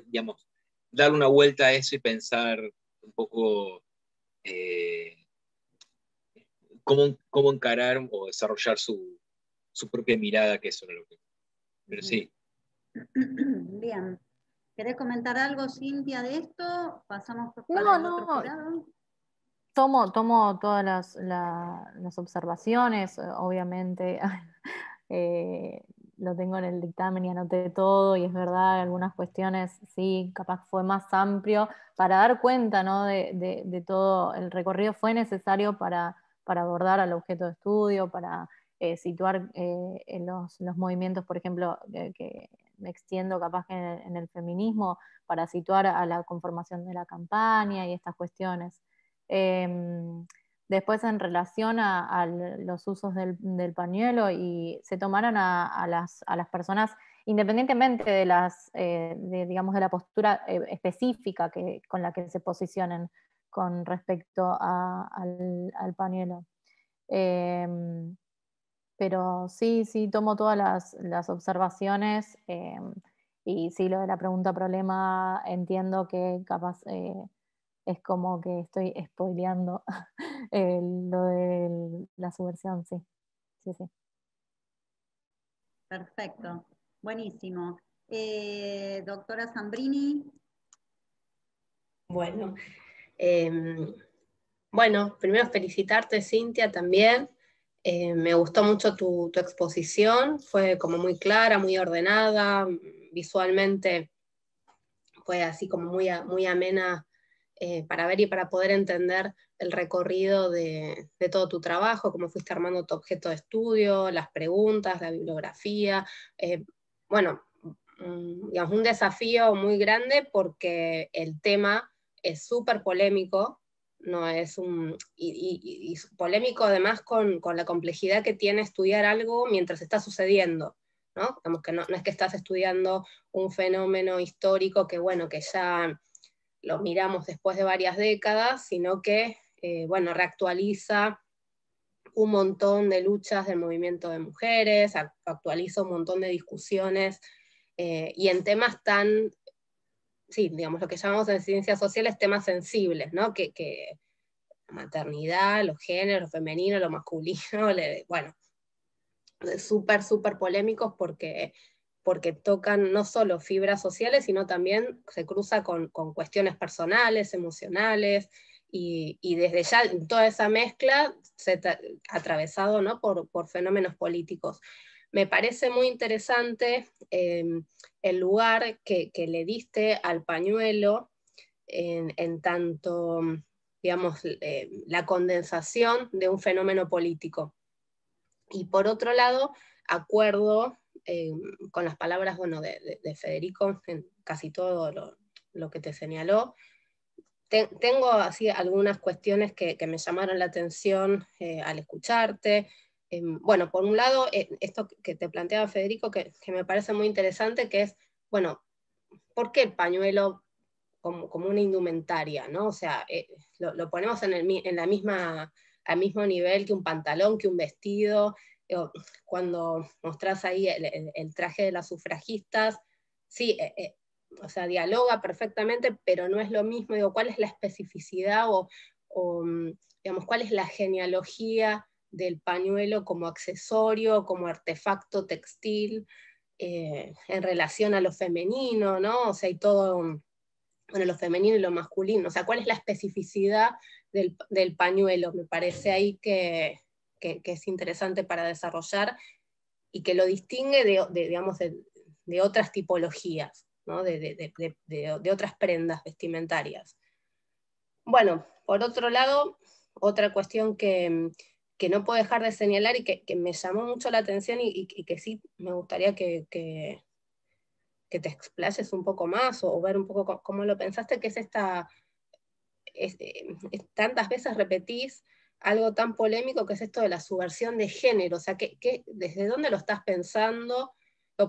digamos, dar una vuelta a eso y pensar un poco cómo encarar o desarrollar su propia mirada, que eso era lo que... Pero sí.
Bien. ¿Querés comentar algo, Cintia, de esto? ¿Pasamos para el otro
No,
jurado?
tomo todas las observaciones, obviamente. Lo tengo en el dictamen y anoté todo, y es verdad, algunas cuestiones sí, capaz fue más amplio. Para dar cuenta, ¿no?, de todo el recorrido fue necesario para abordar al objeto de estudio, para situar en los movimientos, por ejemplo, que me extiendo capaz que en el feminismo, para situar a la conformación de la campaña y estas cuestiones. Después, en relación a los usos del pañuelo, y se tomaron a las personas, independientemente de digamos, de la postura específica con la que se posicionen con respecto al pañuelo. Pero sí, tomo todas las observaciones, y sí, lo de la pregunta-problema, entiendo que capaz es como que estoy spoileando lo de la subversión, sí. Sí.
Perfecto, buenísimo. Doctora Zambrini.
Bueno, primero felicitarte, Cintia, también. Me gustó mucho tu exposición, fue como muy clara, muy ordenada, visualmente fue así como muy amena para ver y para poder entender el recorrido de todo tu trabajo, cómo fuiste armando tu objeto de estudio, las preguntas, la bibliografía. Digamos, un desafío muy grande porque el tema es súper polémico, no es y polémico además con la complejidad que tiene estudiar algo mientras está sucediendo, ¿no? Digamos que no es que estás estudiando un fenómeno histórico que, bueno, que ya lo miramos después de varias décadas, sino que, reactualiza un montón de luchas del movimiento de mujeres, actualiza un montón de discusiones, y en temas tan, sí, digamos, lo que llamamos en ciencias sociales temas sensibles, ¿no? Que la maternidad, los géneros, lo femenino, lo masculino, súper polémicos porque tocan no solo fibras sociales, sino también se cruza con cuestiones personales, emocionales, y desde ya toda esa mezcla atravesado, ¿no?, por fenómenos políticos. Me parece muy interesante el lugar que le diste al pañuelo en tanto, digamos, la condensación de un fenómeno político. Y por otro lado, acuerdo con las palabras, de Federico en casi todo lo que te señaló. Tengo así algunas cuestiones que me llamaron la atención al escucharte. Por un lado, esto que te planteaba Federico, que me parece muy interesante, que es, ¿por qué el pañuelo como una indumentaria, ¿no? O sea, lo ponemos en la misma, al mismo nivel que un pantalón, que un vestido. Cuando mostrás ahí el traje de las sufragistas, sí, o sea, dialoga perfectamente, pero no es lo mismo. Digo, ¿cuál es la especificidad digamos, cuál es la genealogía del pañuelo como accesorio, como artefacto textil, en relación a lo femenino, ¿no? O sea, y todo, lo femenino y lo masculino. O sea, ¿cuál es la especificidad del pañuelo? Me parece ahí que es interesante para desarrollar y que lo distingue digamos, de otras tipologías, ¿no? de otras prendas vestimentarias. Bueno, por otro lado, otra cuestión que no puedo dejar de señalar y que me llamó mucho la atención y que sí me gustaría que te explayes un poco más o ver un poco cómo lo pensaste, que es tantas veces repetís algo tan polémico que es esto de la subversión de género, o sea, ¿desde dónde lo estás pensando?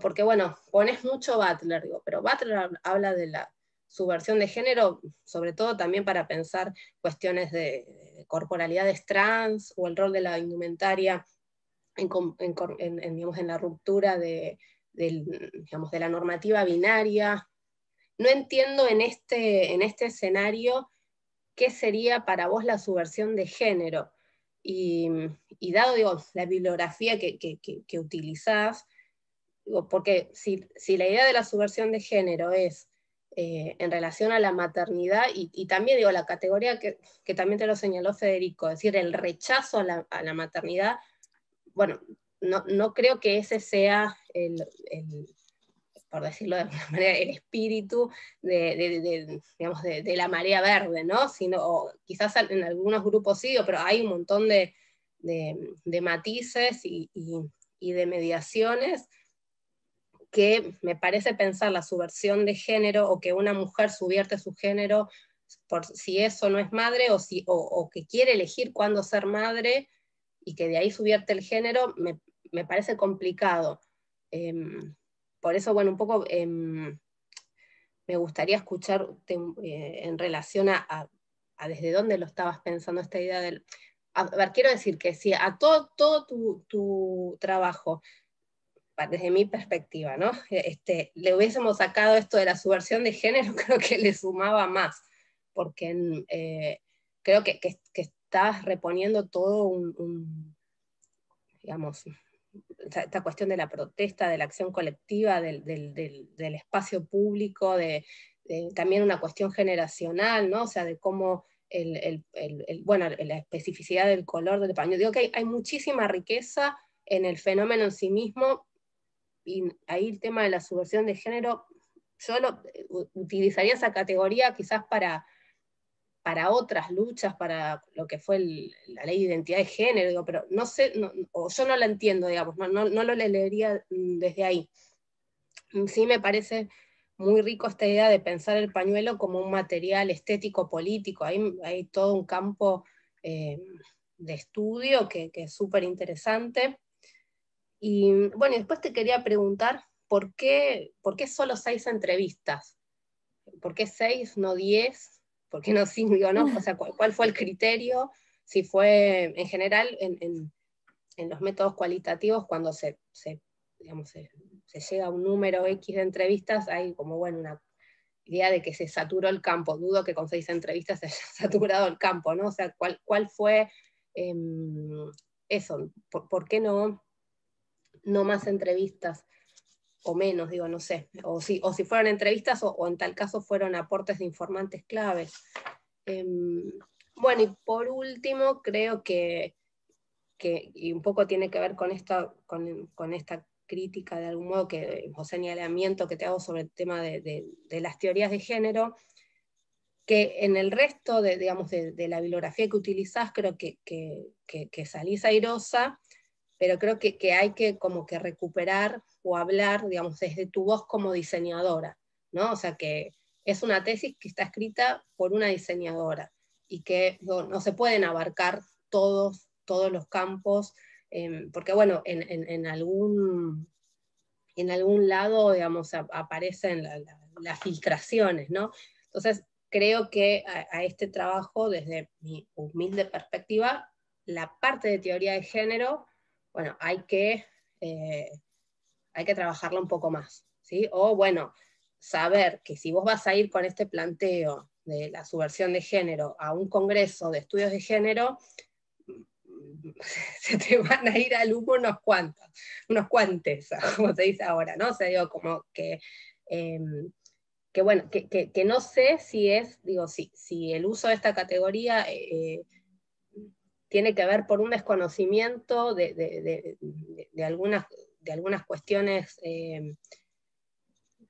Porque bueno, pones mucho Butler, digo, pero Butler habla de la subversión de género, sobre todo también para pensar cuestiones de corporalidades trans, o el rol de la indumentaria digamos, en la ruptura digamos, de la normativa binaria. No entiendo en este escenario qué sería para vos la subversión de género. Y dado, digo, la bibliografía que utilizás, digo, porque si la idea de la subversión de género es en relación a la maternidad, y también digo, la categoría que también te lo señaló Federico, es decir, el rechazo a la maternidad, bueno, no creo que ese sea por decirlo de alguna manera, el espíritu digamos, de la marea verde, ¿no? O quizás en algunos grupos sí, pero hay un montón de matices y de mediaciones que me parece pensar la subversión de género, o que una mujer subvierte su género por si eso no es madre, o que quiere elegir cuándo ser madre, y que de ahí subvierte el género, me parece complicado. Por eso, bueno, un poco me gustaría escuchar en relación a desde dónde lo estabas pensando esta idea del... A ver, quiero decir que si a todo tu trabajo, desde mi perspectiva, ¿no? Le hubiésemos sacado esto de la subversión de género, creo que le sumaba más, porque creo que estás reponiendo todo digamos, esta cuestión de la protesta, de la acción colectiva, del espacio público, también una cuestión generacional, ¿no? O sea, de cómo bueno, la especificidad del color del pañuelo. Digo que hay muchísima riqueza en el fenómeno en sí mismo, y ahí el tema de la subversión de género, yo utilizaría esa categoría quizás para otras luchas, para lo que fue la ley de identidad de género, digo, pero no sé, o yo no la entiendo, digamos, no lo leería desde ahí. Sí me parece muy rico esta idea de pensar el pañuelo como un material estético político, hay todo un campo de estudio que es súper interesante. Y bueno, y después te quería preguntar, ¿por qué solo 6 entrevistas? ¿Por qué 6, no 10? ¿Por qué no 5? Digo, ¿no? O sea, ¿cuál fue el criterio? Si fue, en general, en los métodos cualitativos, cuando digamos, se llega a un número X de entrevistas, hay como, bueno, una idea de que se saturó el campo. Dudo que con 6 entrevistas se haya saturado el campo, ¿no? O sea, ¿cuál fue eso? ¿Por qué no más entrevistas? O menos, digo, no sé, o si fueron entrevistas, o en tal caso fueron aportes de informantes claves. Bueno, y por último, creo que y un poco tiene que ver con esta crítica de algún modo, o señalamiento que te hago sobre el tema de las teorías de género, que en el resto digamos, de la bibliografía que utilizás, creo que salís airosa, pero creo que hay que como que recuperar o hablar, digamos, desde tu voz como diseñadora, ¿no? O sea, que es una tesis que está escrita por una diseñadora, y que no se pueden abarcar todos los campos, porque bueno, en algún lado, digamos, aparecen las filtraciones, ¿no? Entonces, creo que a este trabajo, desde mi humilde perspectiva, la parte de teoría de género, bueno, hay que trabajarla un poco más, ¿sí? O bueno, saber que si vos vas a ir con este planteo de la subversión de género a un congreso de estudios de género, se te van a ir al humo unos cuantes, como se dice ahora, ¿no? O sea, digo, como que bueno, que no sé si es, digo, si el uso de esta categoría tiene que ver por un desconocimiento de algunas cuestiones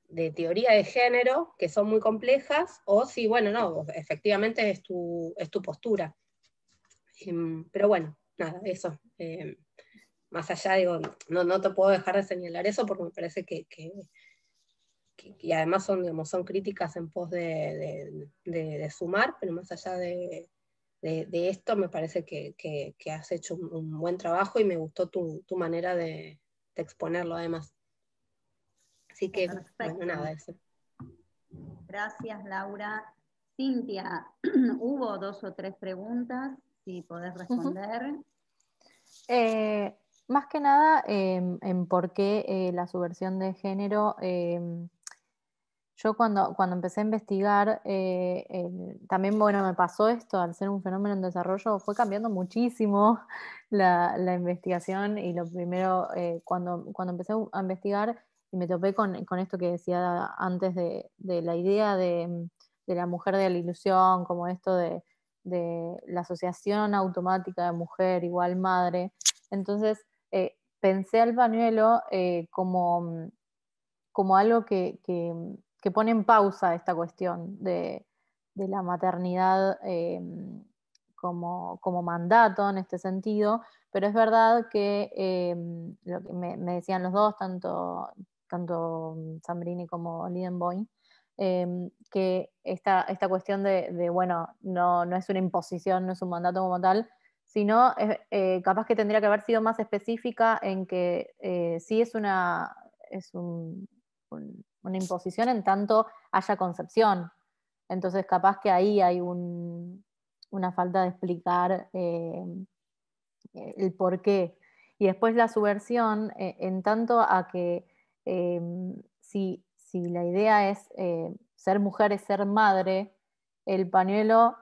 de teoría de género, que son muy complejas, o si, bueno, no, efectivamente es tu postura. Pero bueno, nada, eso. Más allá, digo, no te puedo dejar de señalar eso, porque me parece que y además son críticas en pos de sumar, pero más allá de de esto, me parece que has hecho un buen trabajo y me gustó tu manera de exponerlo además. Así que,
Perfecto.
bueno, nada, eso.
Gracias, Laura. Cintia, hubo 2 o 3 preguntas, si podés responder.
Más que nada en por qué la subversión de género. Yo cuando empecé a investigar, también, bueno, me pasó esto, al ser un fenómeno en desarrollo, fue cambiando muchísimo la investigación, y lo primero, cuando empecé a investigar, y me topé con esto que decía antes de la idea de la mujer de la ilusión, como esto de la asociación automática de mujer igual madre. Entonces, pensé al pañuelo como algo que pone en pausa esta cuestión de la maternidad como mandato en este sentido, pero es verdad que lo que me decían los dos, tanto Zambrini como Lidenboim, que esta cuestión de bueno, no es una imposición, no es un mandato como tal, sino capaz que tendría que haber sido más específica en que sí es una una imposición en tanto haya concepción. Entonces capaz que ahí hay una falta de explicar el por qué. Y después la subversión, en tanto a que si la idea es ser mujer es ser madre, el pañuelo,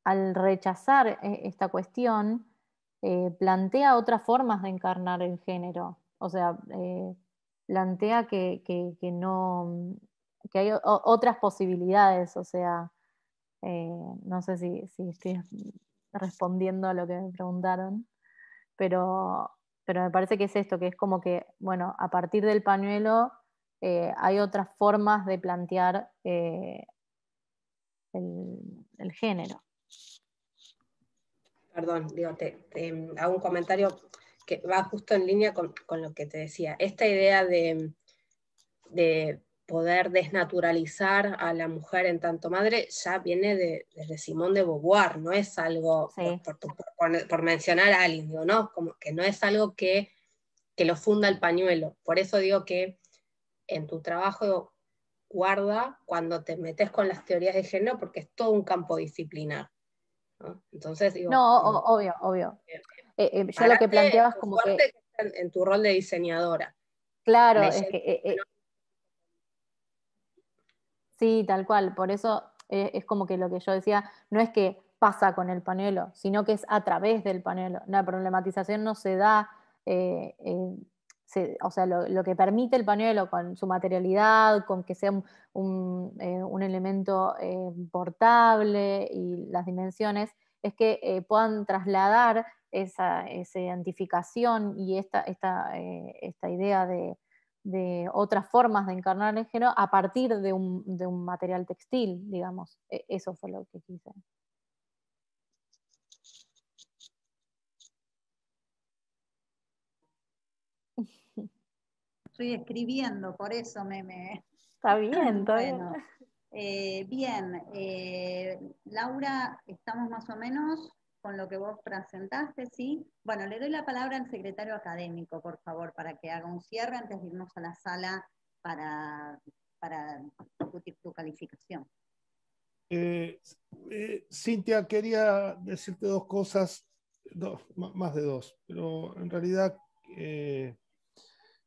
al rechazar esta cuestión, plantea otras formas de encarnar el género. O sea, plantea no, que hay otras posibilidades. O sea, no sé si estoy respondiendo a lo que me preguntaron, pero me parece que es esto, que es como que, bueno, a partir del pañuelo hay otras formas de plantear el género.
Perdón, digo, te hago un comentario que va justo en línea con lo que te decía. Esta idea de poder desnaturalizar a la mujer en tanto madre ya viene desde Simone de Beauvoir, no es algo,
sí,
por mencionar a alguien, digo, ¿no? Como que no es algo que lo funda el pañuelo. Por eso digo que en tu trabajo guarda cuando te metes con las teorías de género, porque es todo un campo disciplinar, ¿no? Entonces digo,
no, obvio. Yo lo que planteaba es como
fuerte que en tu rol de diseñadora.
claro,
Leyendo,
es que sí, tal cual. Por eso es como que lo que yo decía, no es que pasa con el pañuelo, sino que es a través del pañuelo. La problematización no se da, o sea, lo que permite el pañuelo con su materialidad, con que sea un elemento portable y las dimensiones, es que puedan trasladar esa identificación y esta idea de otras formas de encarnar el género a partir de un material textil, digamos. Eso fue lo que quise.
Estoy escribiendo, por eso
Está bien, está
Bueno,
bien.
bien, Laura, estamos más o menos con lo que vos presentaste, ¿sí? Bueno, le doy la palabra al secretario académico, por favor, para que haga un cierre antes de irnos a la sala para discutir tu calificación.
Cintia, quería decirte 2 cosas, más de 2, pero en realidad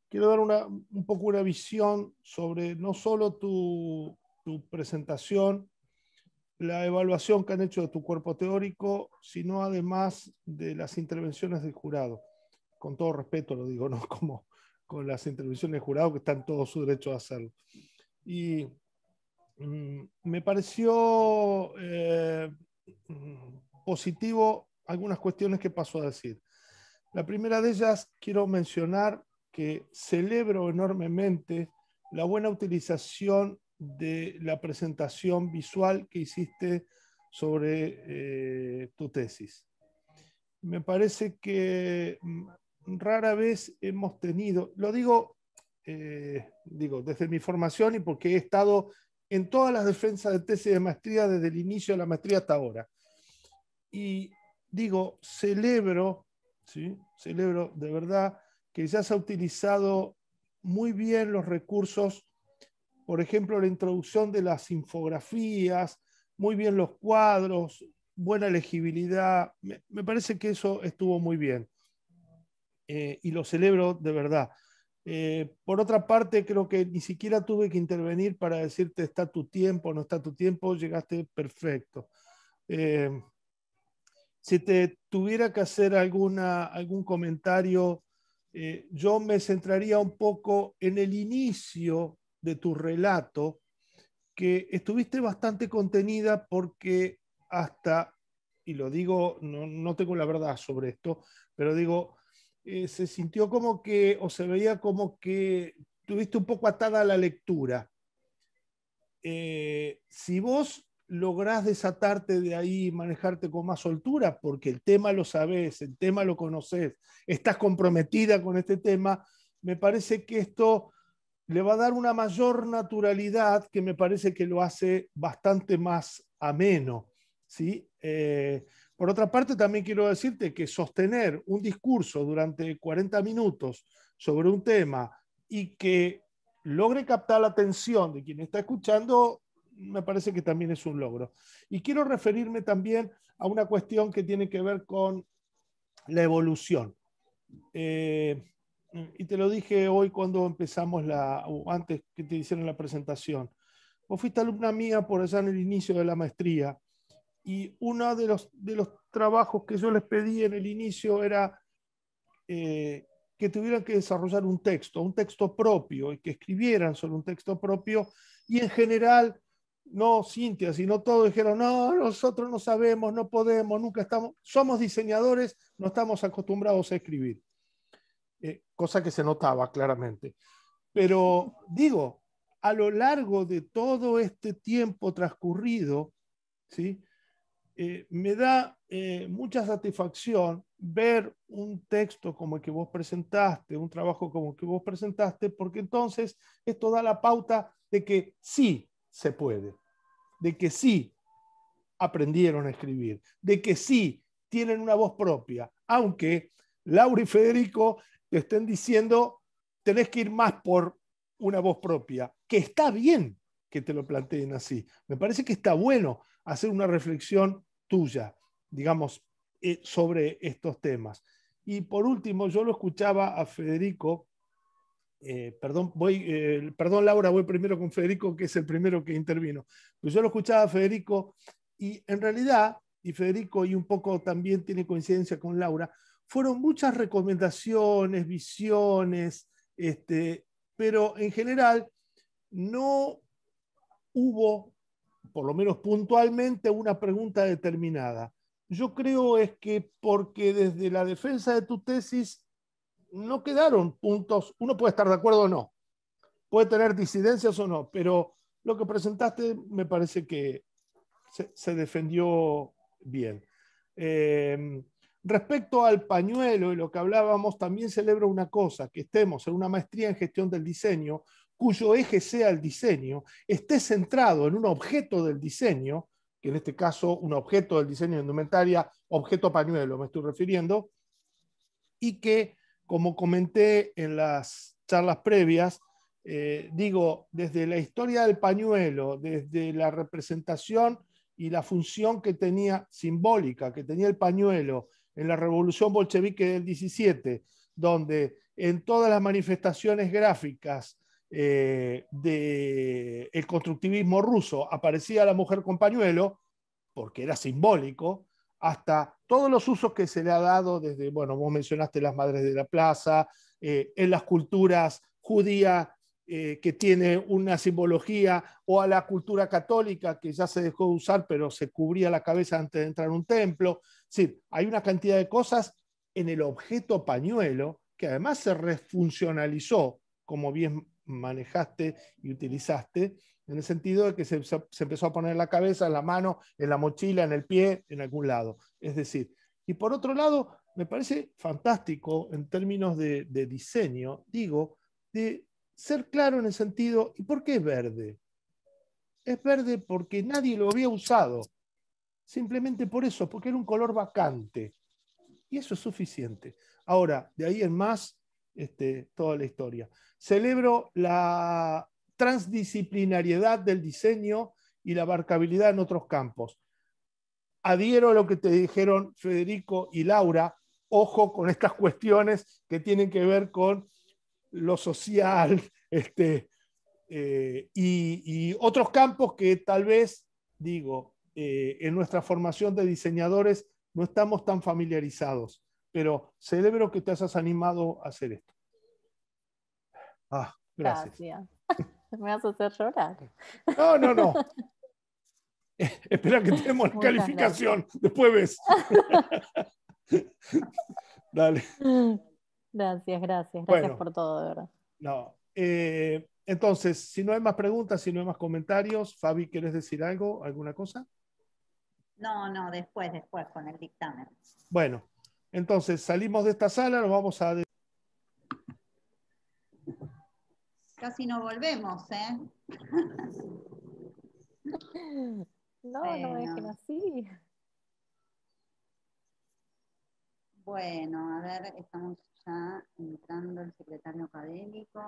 quiero dar un poco una visión sobre no solo tu presentación, la evaluación que han hecho de tu cuerpo teórico, sino además de las intervenciones del jurado. Con todo respeto lo digo, no como con las intervenciones del jurado, que están todos su derecho a hacerlo. Y me pareció positivo algunas cuestiones que pasó a decir. La primera de ellas, quiero mencionar que celebro enormemente la buena utilización de la presentación visual que hiciste sobre tu tesis. Me parece que rara vez hemos tenido, lo digo desde mi formación y porque he estado en todas las defensas de tesis de maestría desde el inicio de la maestría hasta ahora. Y digo, celebro, ¿sí? Celebro de verdad que ya se ha utilizado muy bien los recursos, por ejemplo, la introducción de las infografías, muy bien los cuadros, buena legibilidad. Me parece que eso estuvo muy bien. Y lo celebro de verdad. Por otra parte, creo que ni siquiera tuve que intervenir para decirte está tu tiempo, no está tu tiempo, llegaste perfecto. Si te tuviera que hacer algún comentario, yo me centraría un poco en el inicio de tu relato, que estuviste bastante contenida porque hasta, y lo digo, no tengo la verdad sobre esto, pero digo, se sintió como que, o se veía como que tuviste un poco atada a la lectura. Si vos lográs desatarte de ahí y manejarte con más soltura, porque el tema lo sabés, el tema lo conocés, estás comprometida con este tema, me parece que esto le va a dar una mayor naturalidad que me parece que lo hace bastante más ameno, ¿sí? Por otra parte, también quiero decirte que sostener un discurso durante 40 minutos sobre un tema y que logre captar la atención de quien está escuchando, me parece que también es un logro. Y quiero referirme también a una cuestión que tiene que ver con la evolución. Y te lo dije hoy cuando empezamos o antes que te hicieron la presentación. Vos fuiste alumna mía por allá en el inicio de la maestría y uno de los trabajos que yo les pedí en el inicio era que tuvieran que desarrollar un texto propio, y que escribieran sobre un texto propio, y en general, no Cintia, sino todos dijeron, no, nosotros no sabemos, no podemos, nunca estamos, somos diseñadores, no estamos acostumbrados a escribir. Cosa que se notaba claramente. Pero digo, a lo largo de todo este tiempo transcurrido, ¿sí? Me da mucha satisfacción ver un texto como el que vos presentaste, un trabajo como el que vos presentaste, porque entonces esto da la pauta de que sí se puede, de que sí aprendieron a escribir, de que sí tienen una voz propia, aunque Laura y Federico te estén diciendo tenés que ir más por una voz propia, que está bien que te lo planteen así. Me parece que está bueno hacer una reflexión tuya, digamos, sobre estos temas. Y por último, yo lo escuchaba a Federico, perdón Laura, voy primero con Federico, que es el primero que intervino. Pues yo lo escuchaba a Federico y en realidad, y Federico y un poco también tiene coincidencia con Laura, fueron muchas recomendaciones, visiones, pero en general no hubo, por lo menos puntualmente, una pregunta determinada. Yo creo es que porque desde la defensa de tu tesis no quedaron puntos, uno puede estar de acuerdo o no, puede tener disidencias o no, pero lo que presentaste me parece que se defendió bien. Respecto al pañuelo y lo que hablábamos, también celebro una cosa, que estemos en una maestría en gestión del diseño, cuyo eje sea el diseño, esté centrado en un objeto del diseño, que en este caso un objeto del diseño de indumentaria, objeto pañuelo me estoy refiriendo, y que, como comenté en las charlas previas, digo, desde la historia del pañuelo, desde la representación y la función que tenía simbólica, que tenía el pañuelo en la revolución bolchevique del 17, donde en todas las manifestaciones gráficas del constructivismo ruso aparecía la mujer con pañuelo, porque era simbólico, hasta todos los usos que se le ha dado desde, bueno, vos mencionaste las madres de la plaza, en las culturas judía que tiene una simbología, o a la cultura católica que ya se dejó de usar, pero se cubría la cabeza antes de entrar a un templo. Es decir, hay una cantidad de cosas en el objeto pañuelo que además se refuncionalizó, como bien manejaste y utilizaste, en el sentido de que se empezó a poner en la cabeza, en la mano, en la mochila, en el pie, en algún lado. Es decir, y por otro lado, me parece fantástico en términos de diseño, digo, de ser claro en el sentido, ¿y por qué es verde? Es verde porque nadie lo había usado. simplemente por eso, porque era un color vacante. Y eso es suficiente. Ahora, de ahí en más, toda la historia. Celebro la transdisciplinariedad del diseño y la abarcabilidad en otros campos. Adhiero a lo que te dijeron Federico y Laura, ojo con estas cuestiones que tienen que ver con lo social, y otros campos que tal vez, digo, en nuestra formación de diseñadores no estamos tan familiarizados, pero celebro que te hayas animado a hacer esto. Ah, gracias.
Gracias. Me vas a hacer llorar.
No, no, no. Espera que tenemos la
Muchas
calificación, después ves. Dale.
Gracias
Bueno,
por todo, de verdad.
no. Entonces, si no hay más preguntas, si no hay más comentarios, Fabi, ¿quieres decir algo? ¿Alguna cosa?
No, después con el dictamen.
Bueno, entonces salimos de esta sala, nos vamos a...
Casi no volvemos, ¿eh?
No, no me dejen así.
Bueno, a ver, estamos ya entrando el secretario académico.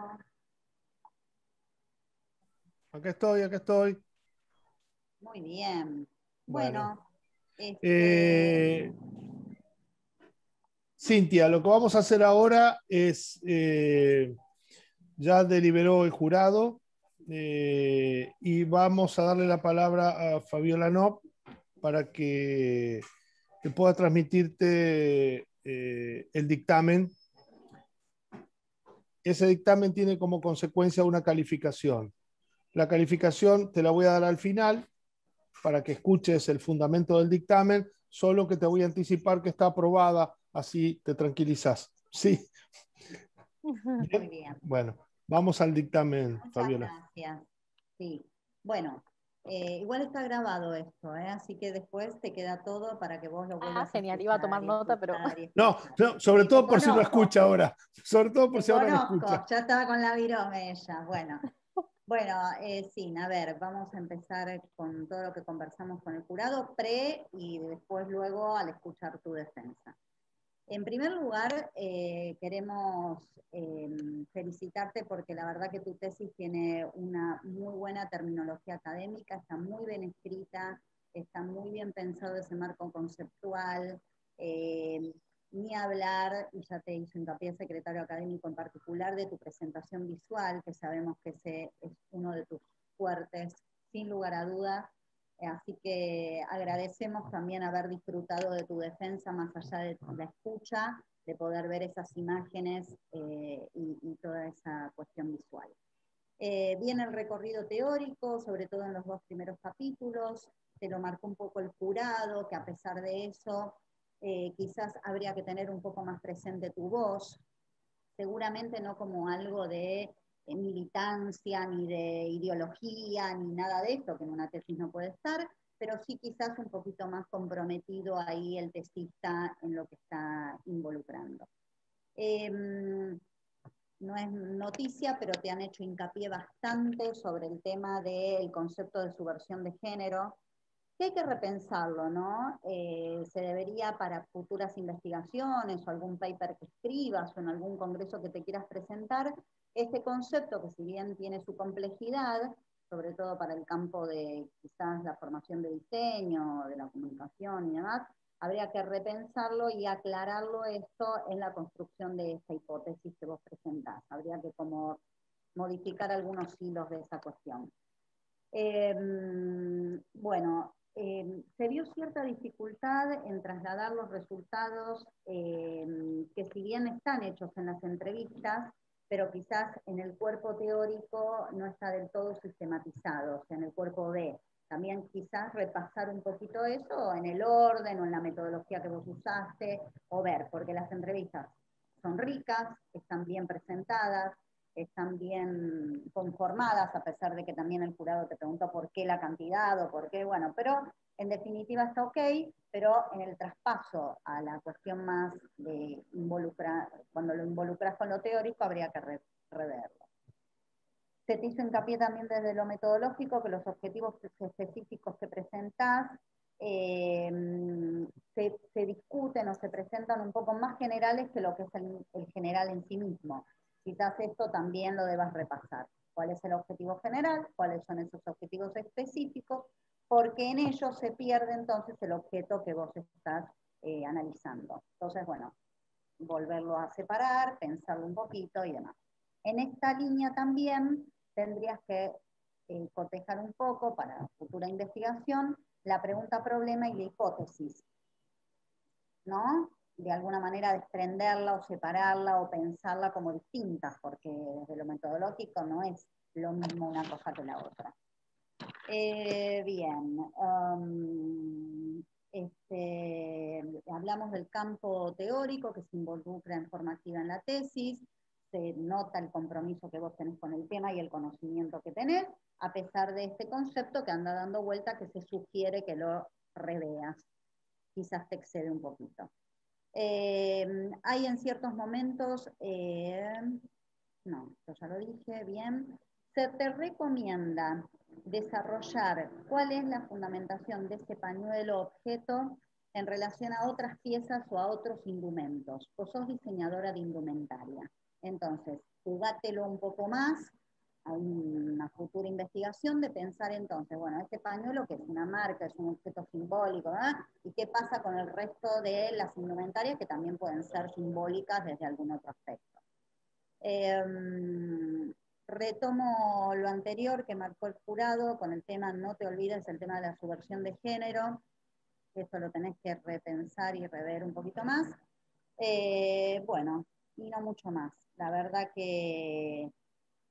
Acá estoy.
Muy bien.
Bueno.
Bueno,
Cintia, lo que vamos a hacer ahora es, ya deliberó el jurado, y vamos a darle la palabra a Fabiola Nopp para que pueda transmitirte el dictamen. Ese dictamen tiene como consecuencia una calificación. La calificación te la voy a dar al final para que escuches el fundamento del dictamen, solo que te voy a anticipar que está aprobada, así te tranquilizas. Sí.
muy bien.
Bueno, vamos al dictamen,
Muchas
Fabiola.
gracias. Sí. Bueno, igual está grabado esto, así que después te queda todo para que vos lo vuelvas
genial,
a
iba a tomar
escuchar
nota, pero...
No, sobre todo por si no
conozco.
escucha ahora. Sobre todo por
Te
si ahora no
conozco,
escucha.
ya estaba con la virome ella. Bueno, sí, a ver, vamos a empezar con todo lo que conversamos con el jurado, y después luego al escuchar tu defensa. En primer lugar, queremos felicitarte porque la verdad que tu tesis tiene una muy buena terminología académica, está muy bien escrita, está muy bien pensado ese marco conceptual, ni hablar, y ya te hizo hincapié el secretario académico en particular, de tu presentación visual, que sabemos que ese es uno de tus fuertes, sin lugar a dudas. Así que agradecemos también haber disfrutado de tu defensa más allá de la escucha, de poder ver esas imágenes y toda esa cuestión visual. Viene el recorrido teórico, sobre todo en los 2 primeros capítulos, te lo marcó un poco el jurado, que a pesar de eso quizás habría que tener un poco más presente tu voz, seguramente no como algo de militancia, ni de ideología, ni nada de esto, que en una tesis no puede estar, pero sí quizás un poquito más comprometido ahí el tesista en lo que está involucrando. No es noticia, pero te han hecho hincapié bastante sobre el tema del concepto de subversión de género, que hay que repensarlo, ¿no? Se debería para futuras investigaciones o algún paper que escribas o en algún congreso que te quieras presentar, este concepto que si bien tiene su complejidad, sobre todo para el campo de quizás la formación de diseño, de la comunicación y demás, habría que repensarlo y aclararlo esto en la construcción de esta hipótesis que vos presentás. Habría que como modificar algunos hilos de esa cuestión. Bueno, se vio cierta dificultad en trasladar los resultados que si bien están hechos en las entrevistas, pero quizás en el cuerpo teórico no está del todo sistematizado, o sea, en el cuerpo B. También quizás repasar un poquito eso en el orden o en la metodología que vos usaste, o ver, porque las entrevistas son ricas, están bien presentadas, están bien conformadas, a pesar de que también el jurado te preguntó por qué la cantidad o por qué, bueno, pero en definitiva está ok, pero en el traspaso a la cuestión más de involucrar, cuando lo involucras con lo teórico, habría que reverlo. Se te hizo hincapié también desde lo metodológico que los objetivos específicos que presentás se discuten o se presentan un poco más generales que lo que es el general en sí mismo. Quizás esto también lo debas repasar. ¿Cuál es el objetivo general? ¿Cuáles son esos objetivos específicos? Porque en ellos se pierde entonces el objeto que vos estás analizando. Entonces, bueno, volverlo a separar, pensarlo un poquito y demás. En esta línea también tendrías que cotejar un poco para futura investigación la pregunta problema y la hipótesis, ¿no? De alguna manera desprenderla o separarla o pensarla como distintas, porque desde lo metodológico no es lo mismo una cosa que la otra. Bien, hablamos del campo teórico que se involucra en formativa en la tesis, se nota el compromiso que vos tenés con el tema y el conocimiento que tenés, a pesar de este concepto que anda dando vuelta que se sugiere que lo reveas. Quizás te excede un poquito. Hay en ciertos momentos, no, esto ya lo dije, bien, se te recomienda desarrollar cuál es la fundamentación de ese pañuelo objeto en relación a otras piezas o a otros indumentos. Vos sos diseñadora de indumentaria. Entonces, jugátelo un poco más. Hay una futura investigación de pensar entonces, bueno, este pañuelo que es una marca, es un objeto simbólico, ¿verdad? ¿Y qué pasa con el resto de las indumentarias que también pueden ser simbólicas desde algún otro aspecto? Retomo lo anterior que marcó el jurado con el tema, no te olvides, el tema de la subversión de género. Esto lo tenés que repensar y rever un poquito más. Bueno, y no mucho más. La verdad que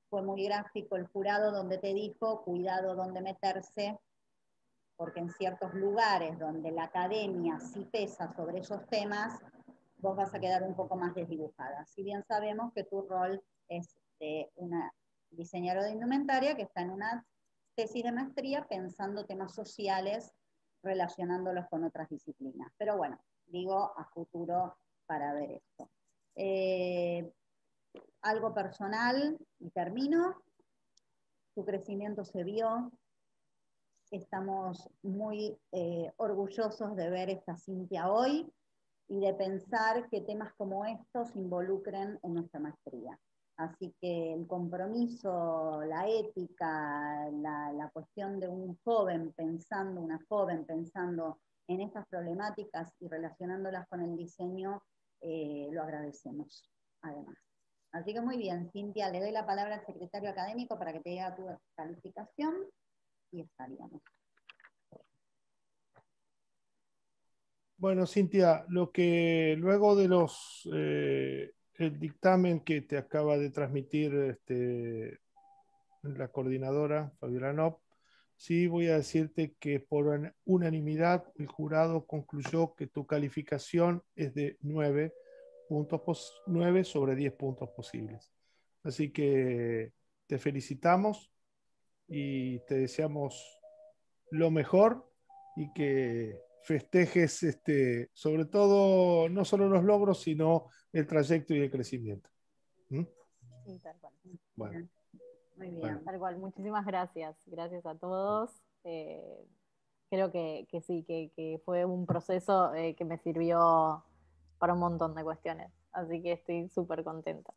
fue muy gráfico el jurado donde te dijo, cuidado donde meterse, porque en ciertos lugares donde la academia sí pesa sobre esos temas, vos vas a quedar un poco más desdibujada. Si bien sabemos que tu rol es de una diseñadora de indumentaria que está en una tesis de maestría pensando temas sociales relacionándolos con otras disciplinas. Pero bueno, digo a futuro para ver esto. Algo personal, y termino. Tu crecimiento se vio. Estamos muy orgullosos de ver esta Cintia hoy y de pensar que temas como estos se involucren en nuestra maestría. Así que el compromiso, la ética, la cuestión de un joven pensando, una joven pensando en estas problemáticas y relacionándolas con el diseño, lo agradecemos, además. Así que muy bien, Cintia, le doy la palabra al secretario académico para que te diga tu calificación y estaríamos.
Bueno, Cintia, lo que luego de el dictamen que te acaba de transmitir la coordinadora, Fabiola Nop, sí voy a decirte que por unanimidad el jurado concluyó que tu calificación es de 9 sobre 10 puntos posibles. Así que te felicitamos y te deseamos lo mejor y que festejes sobre todo no solo los logros, sino el trayecto y el crecimiento. ¿Mm?
Sí, tal cual.
Bueno.
Muy bien.
Bueno.
Tal cual, muchísimas gracias. Gracias a todos. Creo que sí, que fue un proceso que me sirvió para un montón de cuestiones. Así que estoy súper contenta.